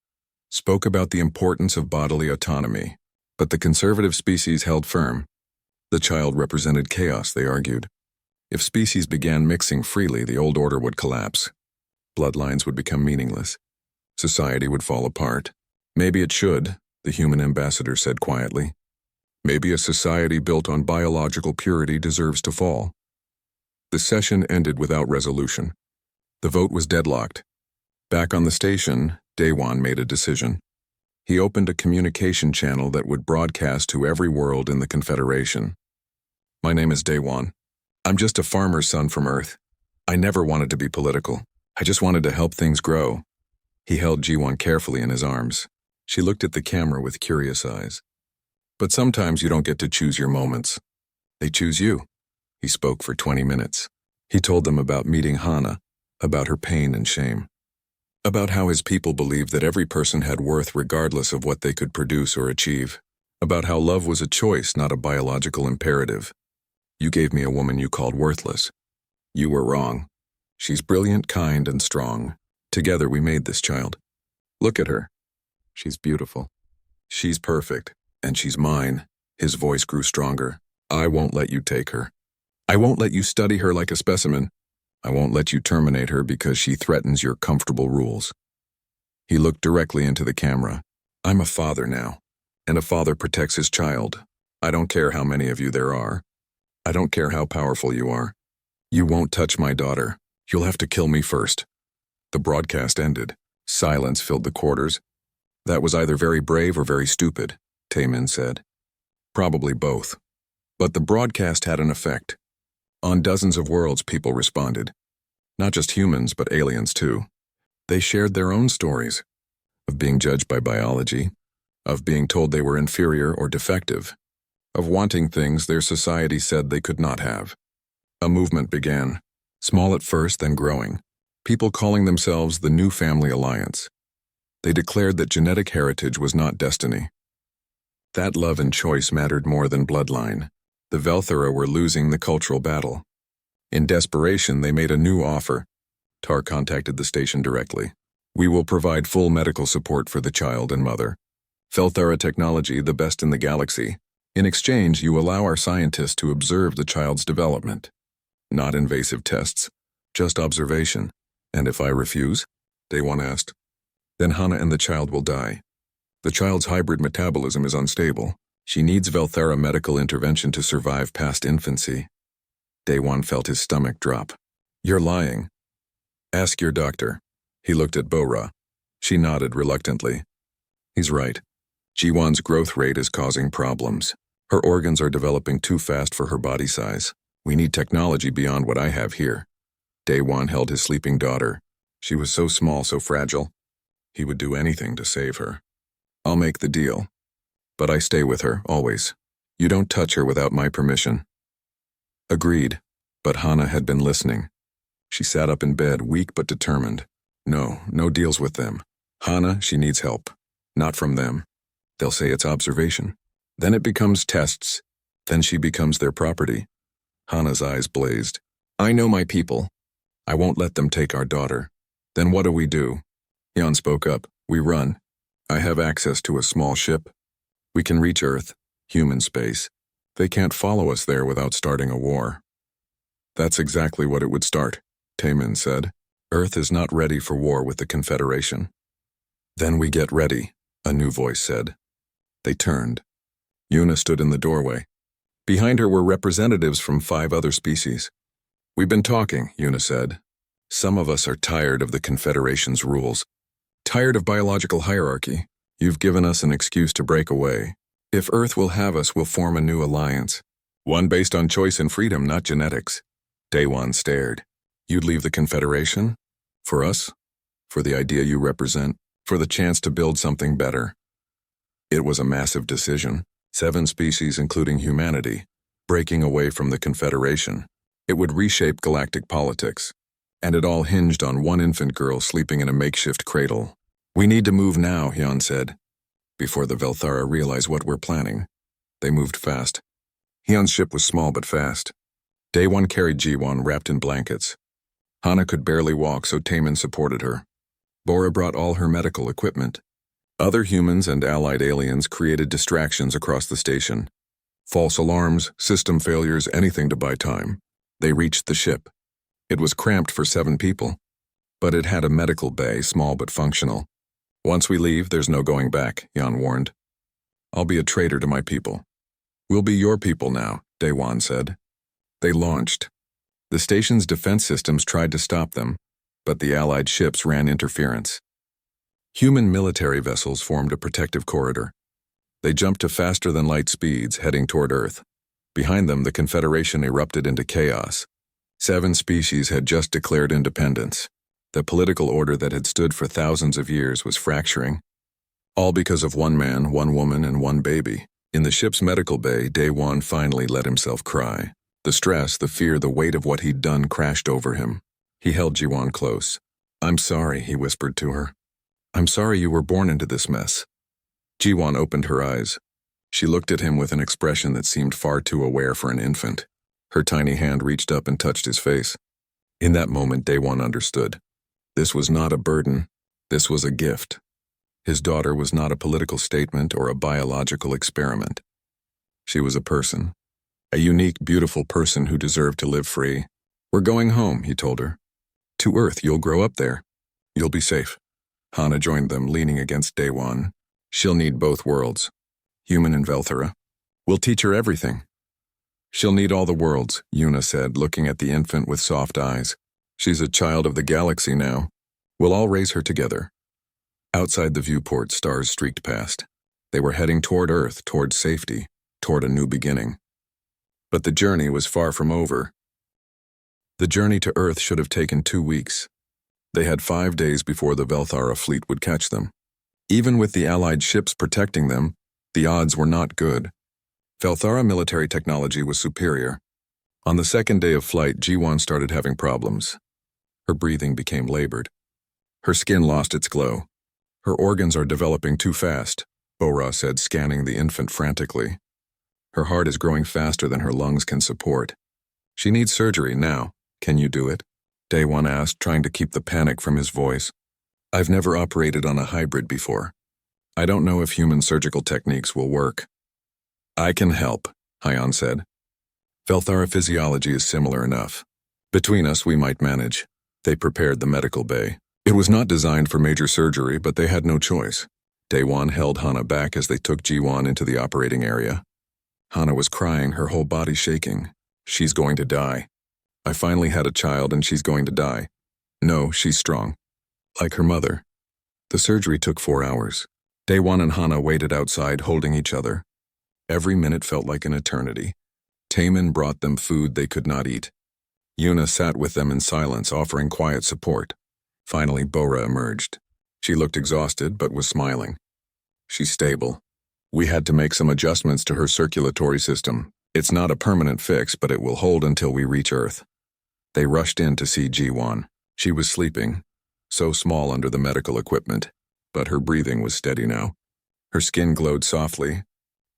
Speaker 1: spoke about the importance of bodily autonomy. But the conservative species held firm. The child represented chaos, they argued. If species began mixing freely, the old order would collapse. Bloodlines would become meaningless. Society would fall apart. Maybe it should, the human ambassador said quietly. Maybe a society built on biological purity deserves to fall. The session ended without resolution. The vote was deadlocked. Back on the station, Daewon made a decision. He opened a communication channel that would broadcast to every world in the Confederation. My name is Daewon. I'm just a farmer's son from Earth. I never wanted to be political. I just wanted to help things grow. He held Jiwan carefully in his arms. She looked at the camera with curious eyes. But sometimes you don't get to choose your moments. They choose you. He spoke for 20 minutes. He told them about meeting Hana, about her pain and shame, about how his people believed that every person had worth regardless of what they could produce or achieve, about how love was a choice, not a biological imperative. You gave me a woman you called worthless. You were wrong. She's brilliant, kind, and strong. Together we made this child. Look at her. She's beautiful. She's perfect, and she's mine. His voice grew stronger. I won't let you take her. I won't let you study her like a specimen. I won't let you terminate her because she threatens your comfortable rules. He looked directly into the camera. I'm a father now, and a father protects his child. I don't care how many of you there are. I don't care how powerful you are. You won't touch my daughter. You'll have to kill me first. The broadcast ended. Silence filled the quarters. That was either very brave or very stupid, Taemin said. Probably both. But the broadcast had an effect. On dozens of worlds, people responded. Not just humans, but aliens too. They shared their own stories of being judged by biology, of being told they were inferior or defective, of wanting things their society said they could not have. A movement began. Small at first, then growing. People calling themselves the New Family Alliance. They declared that genetic heritage was not destiny. That love and choice mattered more than bloodline. The Velthara were losing the cultural battle. In desperation, they made a new offer. Tar contacted the station directly. We will provide full medical support for the child and mother. Velthara technology, the best in the galaxy. In exchange, you allow our scientists to observe the child's development. Not invasive tests, just observation. And if I refuse? Daewon asked. Then Hana and the child will die. The child's hybrid metabolism is unstable. She needs Velthara medical intervention to survive past infancy. Daewon felt his stomach drop. You're lying. Ask your doctor. He looked at Bora. She nodded reluctantly. He's right. Jiwon's growth rate is causing problems. Her organs are developing too fast for her body size. We need technology beyond what I have here. Daewon held his sleeping daughter. She was so small, so fragile. He would do anything to save her. I'll make the deal. But I stay with her, always. You don't touch her without my permission. Agreed. But Hana had been listening. She sat up in bed, weak but determined. No deals with them. Hana, she needs help. Not from them. They'll say it's observation. Then it becomes tests. Then she becomes their property. Hana's eyes blazed. I know my people. I won't let them take our daughter. Then what do? Hyun spoke up. We run. I have access to a small ship. We can reach Earth, human space. They can't follow us there without starting a war. That's exactly what it would start, Taemin said. Earth is not ready for war with the Confederation. Then we get ready, a new voice said. They turned. Yuna stood in the doorway. Behind her were representatives from 5 other species. We've been talking, Yuna said. Some of us are tired of the Confederation's rules. Tired of biological hierarchy. You've given us an excuse to break away. If Earth will have us, we'll form a new alliance. One based on choice and freedom, not genetics. Daewon stared. You'd leave the Confederation? For us? For the idea you represent? For the chance to build something better? It was a massive decision. 7 species, including humanity, breaking away from the Confederation. It would reshape galactic politics. And it all hinged on one infant girl sleeping in a makeshift cradle. We need to move now, Hyun said. Before the Velthara realize what we're planning. They moved fast. Hyun's ship was small but fast. Daewon carried Jiwon wrapped in blankets. Hana could barely walk, so Taemin supported her. Bora brought all her medical equipment. Other humans and allied aliens created distractions across the station. False alarms, system failures, anything to buy time. They reached the ship. It was cramped for 7 people. But it had a medical bay, small but functional. Once we leave, there's no going back, Hyun warned. I'll be a traitor to my people. We'll be your people now, Daewon said. They launched. The station's defense systems tried to stop them, but the Allied ships ran interference. Human military vessels formed a protective corridor. They jumped to faster-than-light speeds, heading toward Earth. Behind them, the Confederation erupted into chaos. 7 species had just declared independence. The political order that had stood for thousands of years was fracturing. All because of 1 man, 1 woman, and 1 baby. In the ship's medical bay, Daewon finally let himself cry. The stress, the fear, the weight of what he'd done crashed over him. He held Jiwon close. I'm sorry, he whispered to her. I'm sorry you were born into this mess. Jiwon opened her eyes. She looked at him with an expression that seemed far too aware for an infant. Her tiny hand reached up and touched his face. In that moment, Daewon understood. This was not a burden. This was a gift. His daughter was not a political statement or a biological experiment. She was a person. A unique, beautiful person who deserved to live free. We're going home, he told her. To Earth, you'll grow up there. You'll be safe. Hana joined them, leaning against Daewon. She'll need both worlds. Human and Velthara. We'll teach her everything. She'll need all the worlds, Yuna said, looking at the infant with soft eyes. She's a child of the galaxy now. We'll all raise her together. Outside the viewport, stars streaked past. They were heading toward Earth, toward safety, toward a new beginning. But the journey was far from over. The journey to Earth should have taken 2 weeks. They had 5 days before the Velthara fleet would catch them. Even with the Allied ships protecting them, the odds were not good. Velthara military technology was superior. On the second day of flight, Ji-won started having problems. Her breathing became labored. Her skin lost its glow. Her organs are developing too fast, Bo-ra said, scanning the infant frantically. Her heart is growing faster than her lungs can support. She needs surgery now. Can you do it? Daewon asked, trying to keep the panic from his voice. I've never operated on a hybrid before. I don't know if human surgical techniques will work. I can help, Hyeon said. Velthara physiology is similar enough. Between us, we might manage. They prepared the medical bay. It was not designed for major surgery, but they had no choice. Daewon held Hana back as they took Ji-won into the operating area. Hana was crying, her whole body shaking. She's going to die. I finally had a child and she's going to die. No, she's strong. Like her mother. The surgery took 4 hours. Daewon and Hana waited outside, holding each other. Every minute felt like an eternity. Taemin brought them food they could not eat. Yuna sat with them in silence, offering quiet support. Finally, Bo-ra emerged. She looked exhausted, but was smiling. She's stable. We had to make some adjustments to her circulatory system. It's not a permanent fix, but it will hold until we reach Earth. They rushed in to see Ji-won. She was sleeping, so small under the medical equipment, but her breathing was steady now. Her skin glowed softly.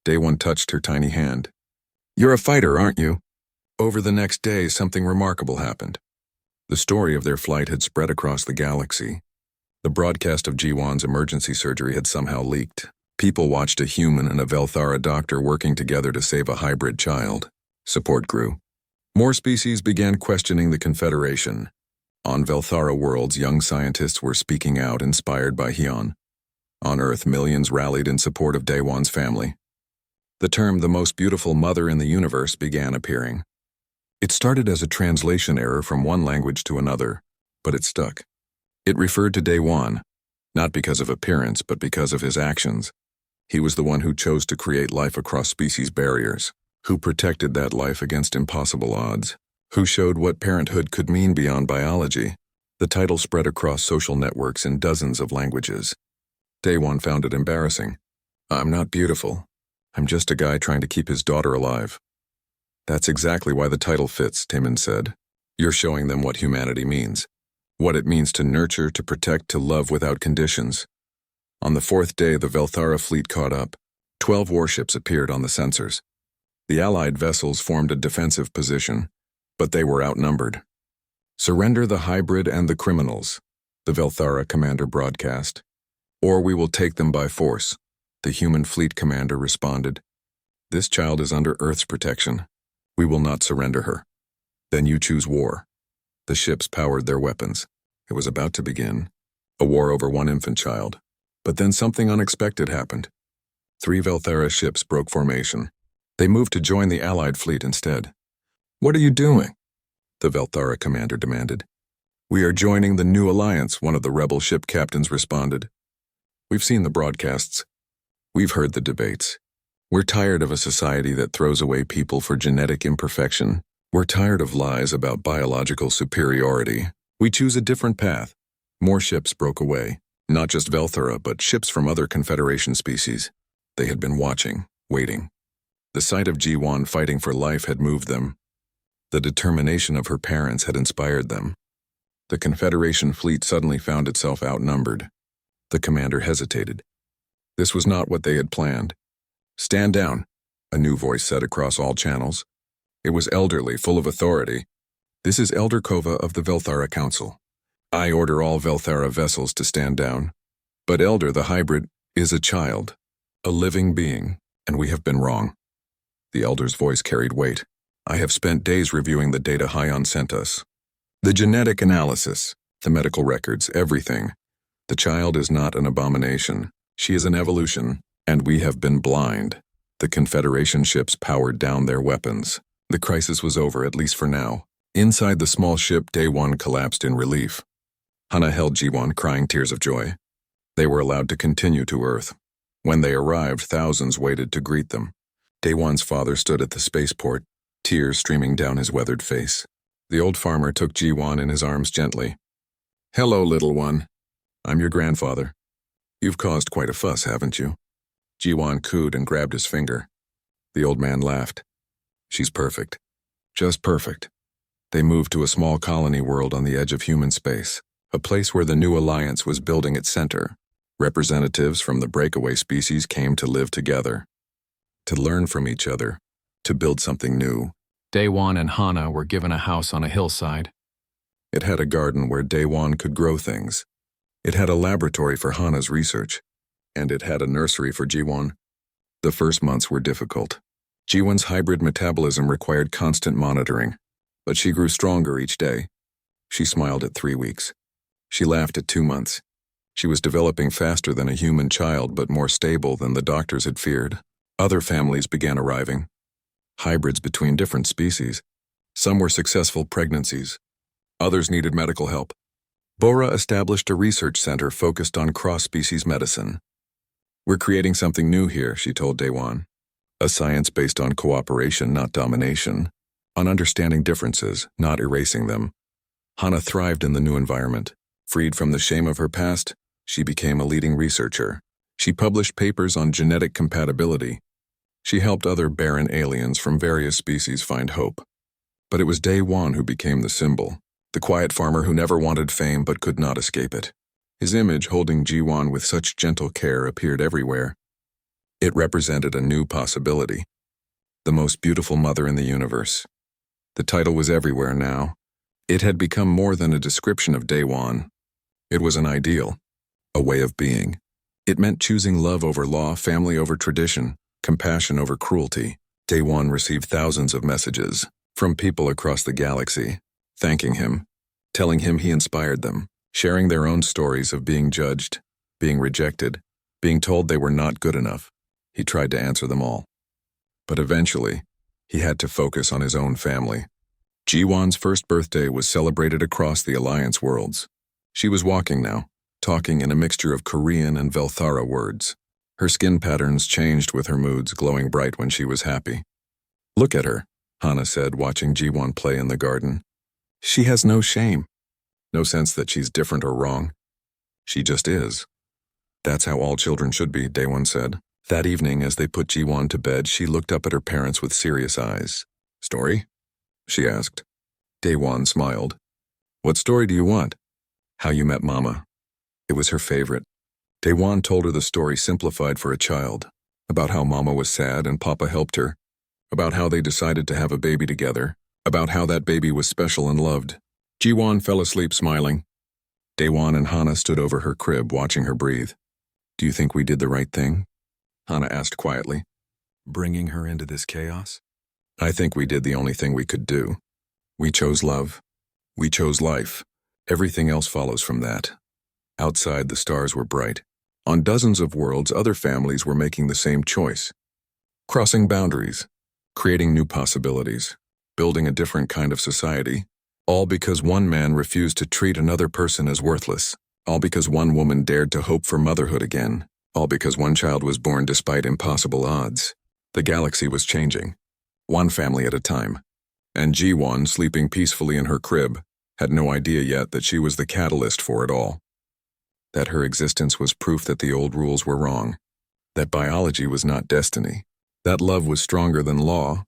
Speaker 1: Daewon touched her tiny hand. You're a fighter, aren't you? Over the next day, something remarkable happened. The story of their flight had spread across the galaxy. The broadcast of Ji-won's emergency surgery had somehow leaked. People watched a human and a Velthara doctor working together to save a hybrid child. Support grew. More species began questioning the Confederation. On Velthara worlds, young scientists were speaking out, inspired by Hyeon. On Earth, millions rallied in support of Daewon's family. The term "the most beautiful mother in the universe" began appearing. It started as a translation error from one language to another, but it stuck. It referred to Daewon, not because of appearance, but because of his actions. He was the one who chose to create life across species barriers, who protected that life against impossible odds, who showed what parenthood could mean beyond biology. The title spread across social networks in dozens of languages. Daewon found it embarrassing. I'm not beautiful. I'm just a guy trying to keep his daughter alive. That's exactly why the title fits, Taemin said. You're showing them what humanity means. What it means to nurture, to protect, to love without conditions. On the 4th day, the Velthara fleet caught up. 12 warships appeared on the sensors. The Allied vessels formed a defensive position, but they were outnumbered. Surrender the hybrid and the criminals, the Velthara commander broadcast. Or we will take them by force, the human fleet commander responded. This child is under Earth's protection. We will not surrender her. Then you choose war. The ships powered their weapons. It was about to begin. A war over one infant child. But then something unexpected happened. 3 Velthara ships broke formation. They moved to join the Allied fleet instead. What are you doing? The Velthara commander demanded. We are joining the new alliance, one of the rebel ship captains responded. We've seen the broadcasts. We've heard the debates. We're tired of a society that throws away people for genetic imperfection. We're tired of lies about biological superiority. We choose a different path. More ships broke away. Not just Velthara, but ships from other Confederation species. They had been watching, waiting. The sight of Ji-won fighting for life had moved them. The determination of her parents had inspired them. The Confederation fleet suddenly found itself outnumbered. The commander hesitated. This was not what they had planned. Stand down, a new voice said across all channels. It was elderly, full of authority. This is Elder Kova of the Velthara Council. I order all Velthara vessels to stand down. But Elder, the hybrid, is a child, a living being, and we have been wrong. The Elder's voice carried weight. I have spent days reviewing the data Hyeon sent us. The genetic analysis, the medical records, everything. The child is not an abomination. She is an evolution, and we have been blind. The Confederation ships powered down their weapons. The crisis was over, at least for now. Inside the small ship, Daewon collapsed in relief. Hana held Ji-won, crying tears of joy. They were allowed to continue to Earth. When they arrived, thousands waited to greet them. Daewon's father stood at the spaceport, tears streaming down his weathered face. The old farmer took Ji-won in his arms gently. Hello, little one. I'm your grandfather. You've caused quite a fuss, haven't you? Ji-won cooed and grabbed his finger. The old man laughed. She's perfect. Just perfect. They moved to a small colony world on the edge of human space, a place where the new alliance was building its center. Representatives from the breakaway species came to live together, to learn from each other, to build something new.
Speaker 2: Daewon and Hana were given a house on a hillside.
Speaker 1: It had a garden where Daewon could grow things. It had a laboratory for Hana's research, and it had a nursery for Jiwon. The first months were difficult. Jiwon's hybrid metabolism required constant monitoring, but she grew stronger each day. She smiled at 3 weeks. She laughed at 2 months. She was developing faster than a human child, but more stable than the doctors had feared. Other families began arriving. Hybrids between different species. Some were successful pregnancies. Others needed medical help. Bora established a research center focused on cross-species medicine. "We're creating something new here," she told Daewon. "A science based on cooperation, not domination. On understanding differences, not erasing them." Hana thrived in the new environment. Freed from the shame of her past, she became a leading researcher. She published papers on genetic compatibility. She helped other barren aliens from various species find hope. But it was Daewon who became the symbol, the quiet farmer who never wanted fame but could not escape it. His image, holding Jiwon with such gentle care, appeared everywhere. It represented a new possibility. The most beautiful mother in the universe. The title was everywhere now. It had become more than a description of Daewon. It was an ideal, a way of being. It meant choosing love over law, family over tradition, compassion over cruelty. Daewon received thousands of messages from people across the galaxy, thanking him, telling him he inspired them, sharing their own stories of being judged, being rejected, being told they were not good enough. He tried to answer them all. But eventually, he had to focus on his own family. Jiwon's first birthday was celebrated across the Alliance worlds. She was walking now, talking in a mixture of Korean and Velthara words. Her skin patterns changed with her moods, glowing bright when she was happy. "Look at her," Hana said, watching Jiwon play in the garden. "She has no shame. No sense that she's different or wrong. She just is." "That's how all children should be," Daewon said. That evening, as they put Jiwon to bed, she looked up at her parents with serious eyes. "Story?" she asked. Daewon smiled. "What story do you want?" "How you met Mama." It was her favorite. Daewon told her the story simplified for a child, about how Mama was sad and Papa helped her, about how they decided to have a baby together, about how that baby was special and loved. Jiwon fell asleep smiling. Daewon and Hana stood over her crib, watching her breathe. "Do you think we did the right thing?" Hana asked quietly. "Bringing her into this chaos?" "I think we did the only thing we could do. We chose love. We chose life. Everything else follows from that." Outside, the stars were bright. On dozens of worlds, other families were making the same choice. Crossing boundaries, creating new possibilities, building a different kind of society. All because one man refused to treat another person as worthless. All because one woman dared to hope for motherhood again. All because one child was born despite impossible odds. The galaxy was changing, one family at a time. And Jiwon, sleeping peacefully in her crib, had no idea yet that she was the catalyst for it all. That her existence was proof that the old rules were wrong. That biology was not destiny. That love was stronger than law.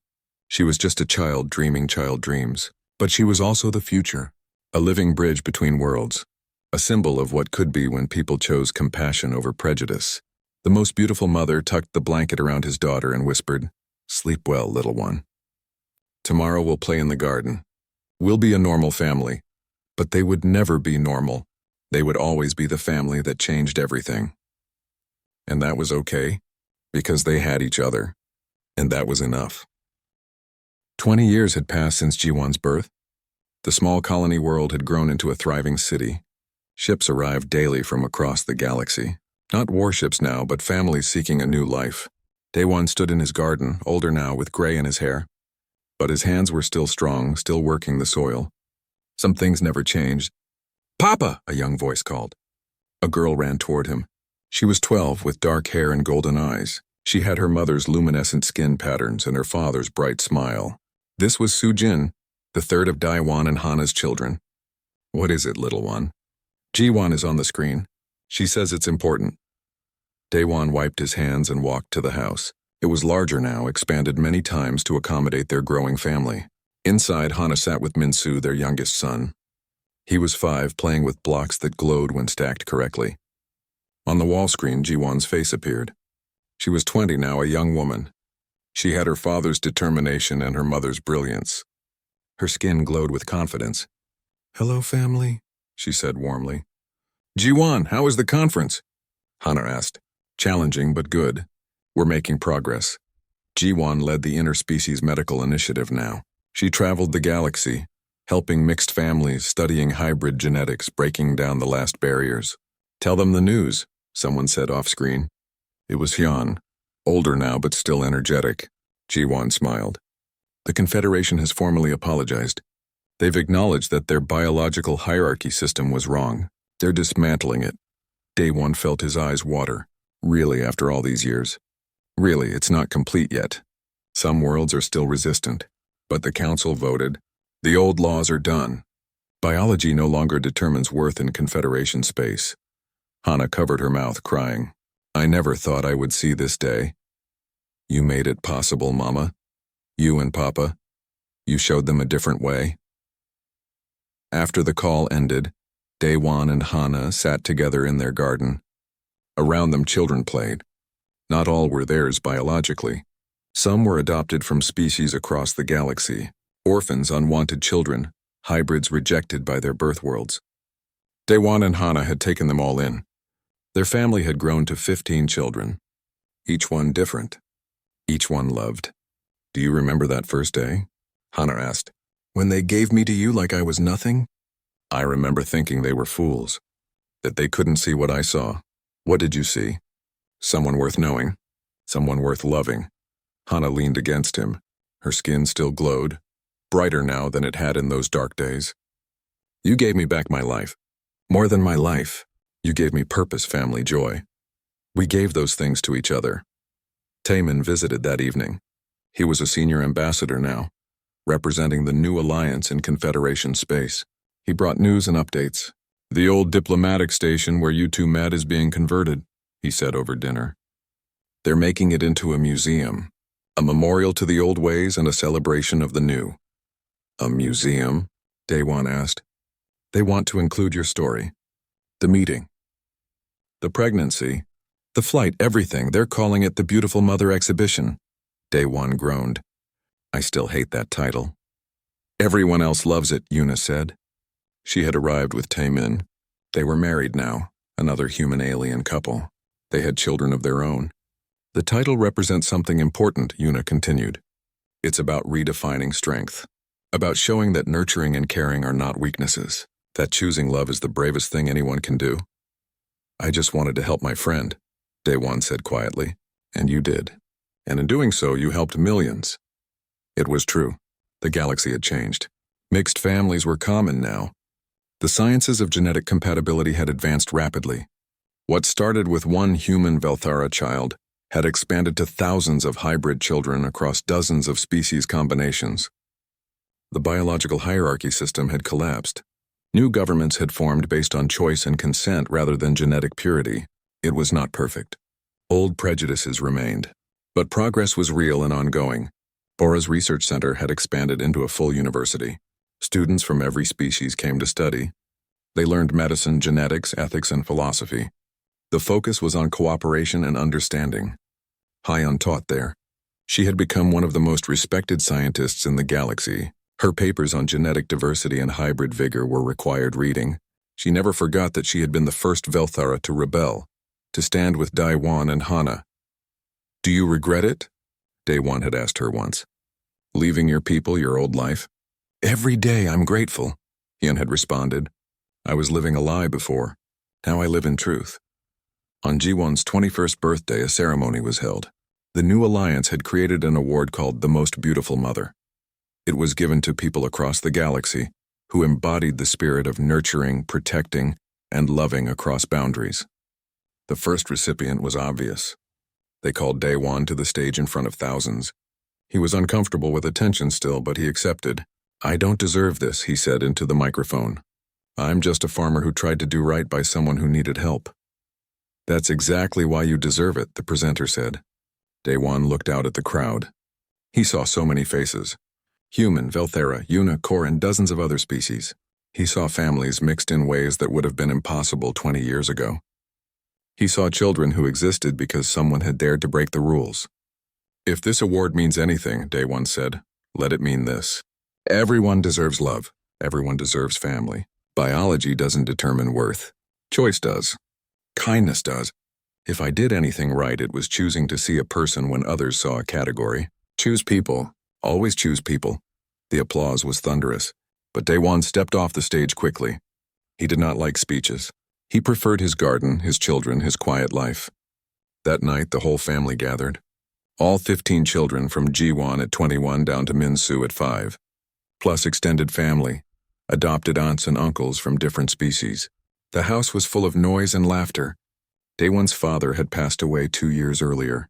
Speaker 1: She was just a child dreaming child dreams. But she was also the future, a living bridge between worlds, a symbol of what could be when people chose compassion over prejudice. The most beautiful mother tucked the blanket around his daughter and whispered, "Sleep well, little one. Tomorrow we'll play in the garden. We'll be a normal family." But they would never be normal. They would always be the family that changed everything. And that was okay, because they had each other, and that was enough. 20 years had passed since Jiwon's birth. The small colony world had grown into a thriving city. Ships arrived daily from across the galaxy. Not warships now, but families seeking a new life. Daewon stood in his garden, older now with gray in his hair. But his hands were still strong, still working the soil. Some things never changed. "Papa!" a young voice called. A girl ran toward him. She was 12, with dark hair and golden eyes. She had her mother's luminescent skin patterns and her father's bright smile. This was Sujin, the third of Daewon and Hana's children. "What is it, little one?" "Jiwon is on the screen. She says it's important." Daewon wiped his hands and walked to the house. It was larger now, expanded many times to accommodate their growing family. Inside, Hana sat with Minsu, their youngest son. He was 5, playing with blocks that glowed when stacked correctly. On the wall screen, Jiwon's face appeared. She was 20 now, a young woman. She had her father's determination and her mother's brilliance. Her skin glowed with confidence. "Hello, family," she said warmly. "Jiwon, how was the conference?" Hana asked. "Challenging, but good. We're making progress." Jiwon led the Interspecies Medical Initiative now. She traveled the galaxy, helping mixed families, studying hybrid genetics, breaking down the last barriers. "Tell them the news," someone said off-screen. It was Hyun, older now but still energetic. Jiwon smiled. "The Confederation has formally apologized. They've acknowledged that their biological hierarchy system was wrong. They're dismantling it." Daewon felt his eyes water. Really, after all these years? Really, it's not complete yet. Some worlds are still resistant. But the Council voted. The old laws are done. Biology no longer determines worth in Confederation space. Hana covered her mouth, crying. "I never thought I would see this day." "You made it possible, Mama. You and Papa. You showed them a different way." After the call ended, Daewon and Hana sat together in their garden. Around them, children played. Not all were theirs biologically. Some were adopted from species across the galaxy, orphans, unwanted children, hybrids rejected by their birth worlds. Daewon and Hana had taken them all in. Their family had grown to 15 children. Each one different. Each one loved. "Do you remember that first day?" Hana asked. "When they gave me to you like I was nothing?" "I remember thinking they were fools, that they couldn't see what I saw." "What did you see?" "Someone worth knowing, someone worth loving." Hana leaned against him. Her skin still glowed, brighter now than it had in those dark days. "You gave me back my life. More than my life. You gave me purpose, family, joy. We gave those things to each other." Taemin visited that evening. He was a senior ambassador now, representing the new alliance in Confederation space. He brought news and updates. "The old diplomatic station where you two met is being converted," he said over dinner. "They're making it into a museum. A memorial to the old ways and a celebration of the new." "A museum?" Daewon asked. "They want to include your story. The meeting. The pregnancy. The flight, everything. They're calling it the Beautiful Mother Exhibition." Daewon groaned. "I still hate that title." "Everyone else loves it," Yuna said. She had arrived with Taemin. They were married now, another human alien couple. They had children of their own. "The title represents something important," Yuna continued. "It's about redefining strength, about showing that nurturing and caring are not weaknesses, that choosing love is the bravest thing anyone can do." "I just wanted to help my friend," Daewon said quietly. "And you did. And in doing so, you helped millions." It was true. The galaxy had changed. Mixed families were common now. The sciences of genetic compatibility had advanced rapidly. What started with one human Velthara child had expanded to thousands of hybrid children across dozens of species combinations. The biological hierarchy system had collapsed. New governments had formed based on choice and consent rather than genetic purity. It was not perfect. Old prejudices remained. But progress was real and ongoing. Bora's research center had expanded into a full university. Students from every species came to study. They learned medicine, genetics, ethics, and philosophy. The focus was on cooperation and understanding. Hyun taught there. She had become one of the most respected scientists in the galaxy. Her papers on genetic diversity and hybrid vigor were required reading. She never forgot that she had been the first Velthara to rebel, to stand with Daewon and Hana. "Do you regret it?" Daewon had asked her once. "Leaving your people, your old life?" "Every day I'm grateful," Hyun had responded. "I was living a lie before. Now I live in truth." On Jiwon's 21st birthday, a ceremony was held. The new alliance had created an award called the Most Beautiful Mother. It was given to people across the galaxy who embodied the spirit of nurturing, protecting, and loving across boundaries. The first recipient was obvious. They called Daewon to the stage in front of thousands. He was uncomfortable with attention still, but he accepted. "I don't deserve this," he said into the microphone. "I'm just a farmer who tried to do right by someone who needed help." "That's exactly why you deserve it," the presenter said. Daewon looked out at the crowd. He saw so many faces. Human, Velthera, Una, Kor, and dozens of other species. He saw families mixed in ways that would have been impossible 20 years ago. He saw children who existed because someone had dared to break the rules. If this award means anything, Day One said, let it mean this. Everyone deserves love. Everyone deserves family. Biology doesn't determine worth. Choice does. Kindness does. If I did anything right, it was choosing to see a person when others saw a category. Choose people. Always choose people. The applause was thunderous, but Day One stepped off the stage quickly. He did not like speeches. He preferred his garden, his children, his quiet life. That night, the whole family gathered. All 15 children from Jiwon at 21 down to Minsu at 5. Plus extended family, adopted aunts and uncles from different species. The house was full of noise and laughter. Day One's father had passed away 2 years earlier,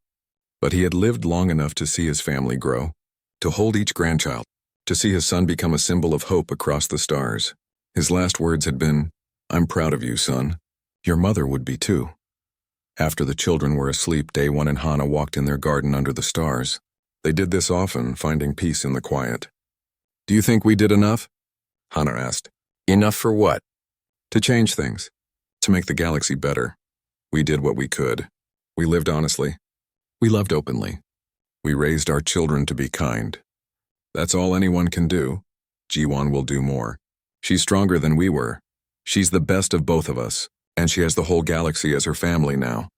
Speaker 1: but he had lived long enough to see his family grow, to hold each grandchild, to see his son become a symbol of hope across the stars. His last words had been, "I'm proud of you, son. Your mother would be too." After the children were asleep, Day One and Hana walked in their garden under the stars. They did this often, finding peace in the quiet. "Do you think we did enough?" Hana asked. "Enough for what?" "To change things. To make the galaxy better. We did what we could. We lived honestly. We loved openly. We raised our children to be kind. That's all anyone can do. Jiwon will do more. She's stronger than we were. She's the best of both of us, and she has the whole galaxy as her family now."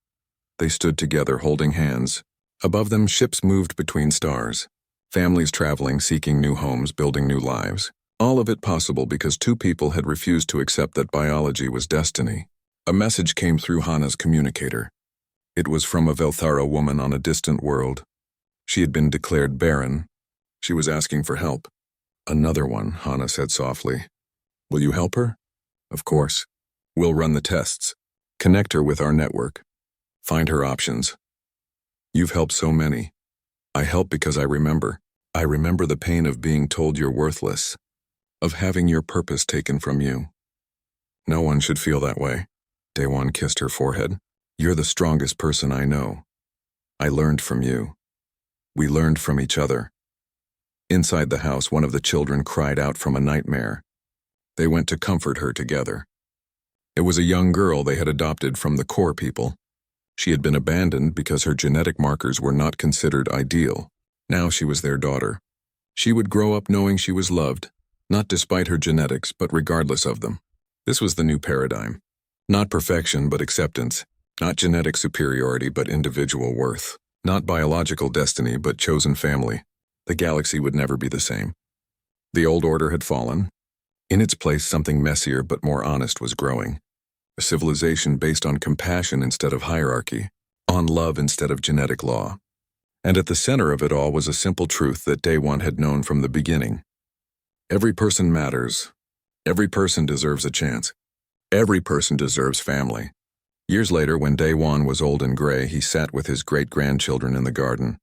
Speaker 1: They stood together, holding hands. Above them, ships moved between stars. Families traveling, seeking new homes, building new lives. All of it possible because 2 people had refused to accept that biology was destiny. A message came through Hana's communicator. It was from a Velthara woman on a distant world. She had been declared barren. She was asking for help. "Another one," Hana said softly. "Will you help her?" "Of course. We'll run the tests. Connect her with our network. Find her options. You've helped so many. I help because I remember. I remember the pain of being told you're worthless, of having your purpose taken from you. No one should feel that way." Day One kissed her forehead. "You're the strongest person I know. I learned from you. We learned from each other." Inside the house, one of the children cried out from a nightmare. They went to comfort her together. It was a young girl they had adopted from the Core people. She had been abandoned because her genetic markers were not considered ideal. Now she was their daughter. She would grow up knowing she was loved, not despite her genetics, but regardless of them. This was the new paradigm. Not perfection, but acceptance. Not genetic superiority, but individual worth. Not biological destiny, but chosen family. The galaxy would never be the same. The old order had fallen. In its place, something messier but more honest was growing. A civilization based on compassion instead of hierarchy, on love instead of genetic law. And at the center of it all was a simple truth that Day One had known from the beginning. Every person matters. Every person deserves a chance. Every person deserves family. Years later, when Day One was old and gray, he sat with his great-grandchildren in the garden.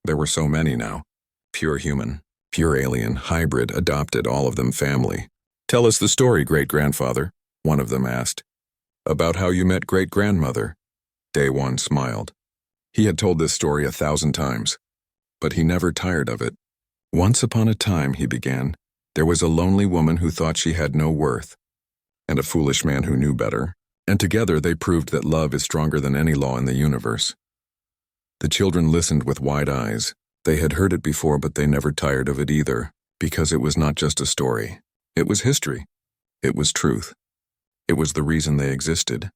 Speaker 1: There were so many now. Pure human, pure alien, hybrid, adopted, all of them family. "Tell us the story, great-grandfather," one of them asked. "About how you met great-grandmother." Day One smiled. He had told this story 1,000 times, but he never tired of it. "Once upon a time," he began, "there was a lonely woman who thought she had no worth, and a foolish man who knew better, and together they proved that love is stronger than any law in the universe." The children listened with wide eyes. They had heard it before, but they never tired of it either, because it was not just a story. It was history. It was truth. It was the reason they existed.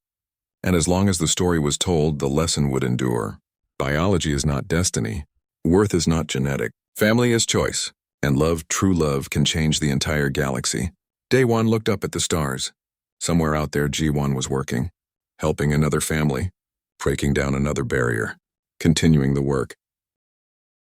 Speaker 1: And as long as the story was told, the lesson would endure. Biology is not destiny. Worth is not genetic. Family is choice. And love, true love, can change the entire galaxy. Day One looked up at the stars. Somewhere out there, G1 was working, helping another family, breaking down another barrier, continuing the work.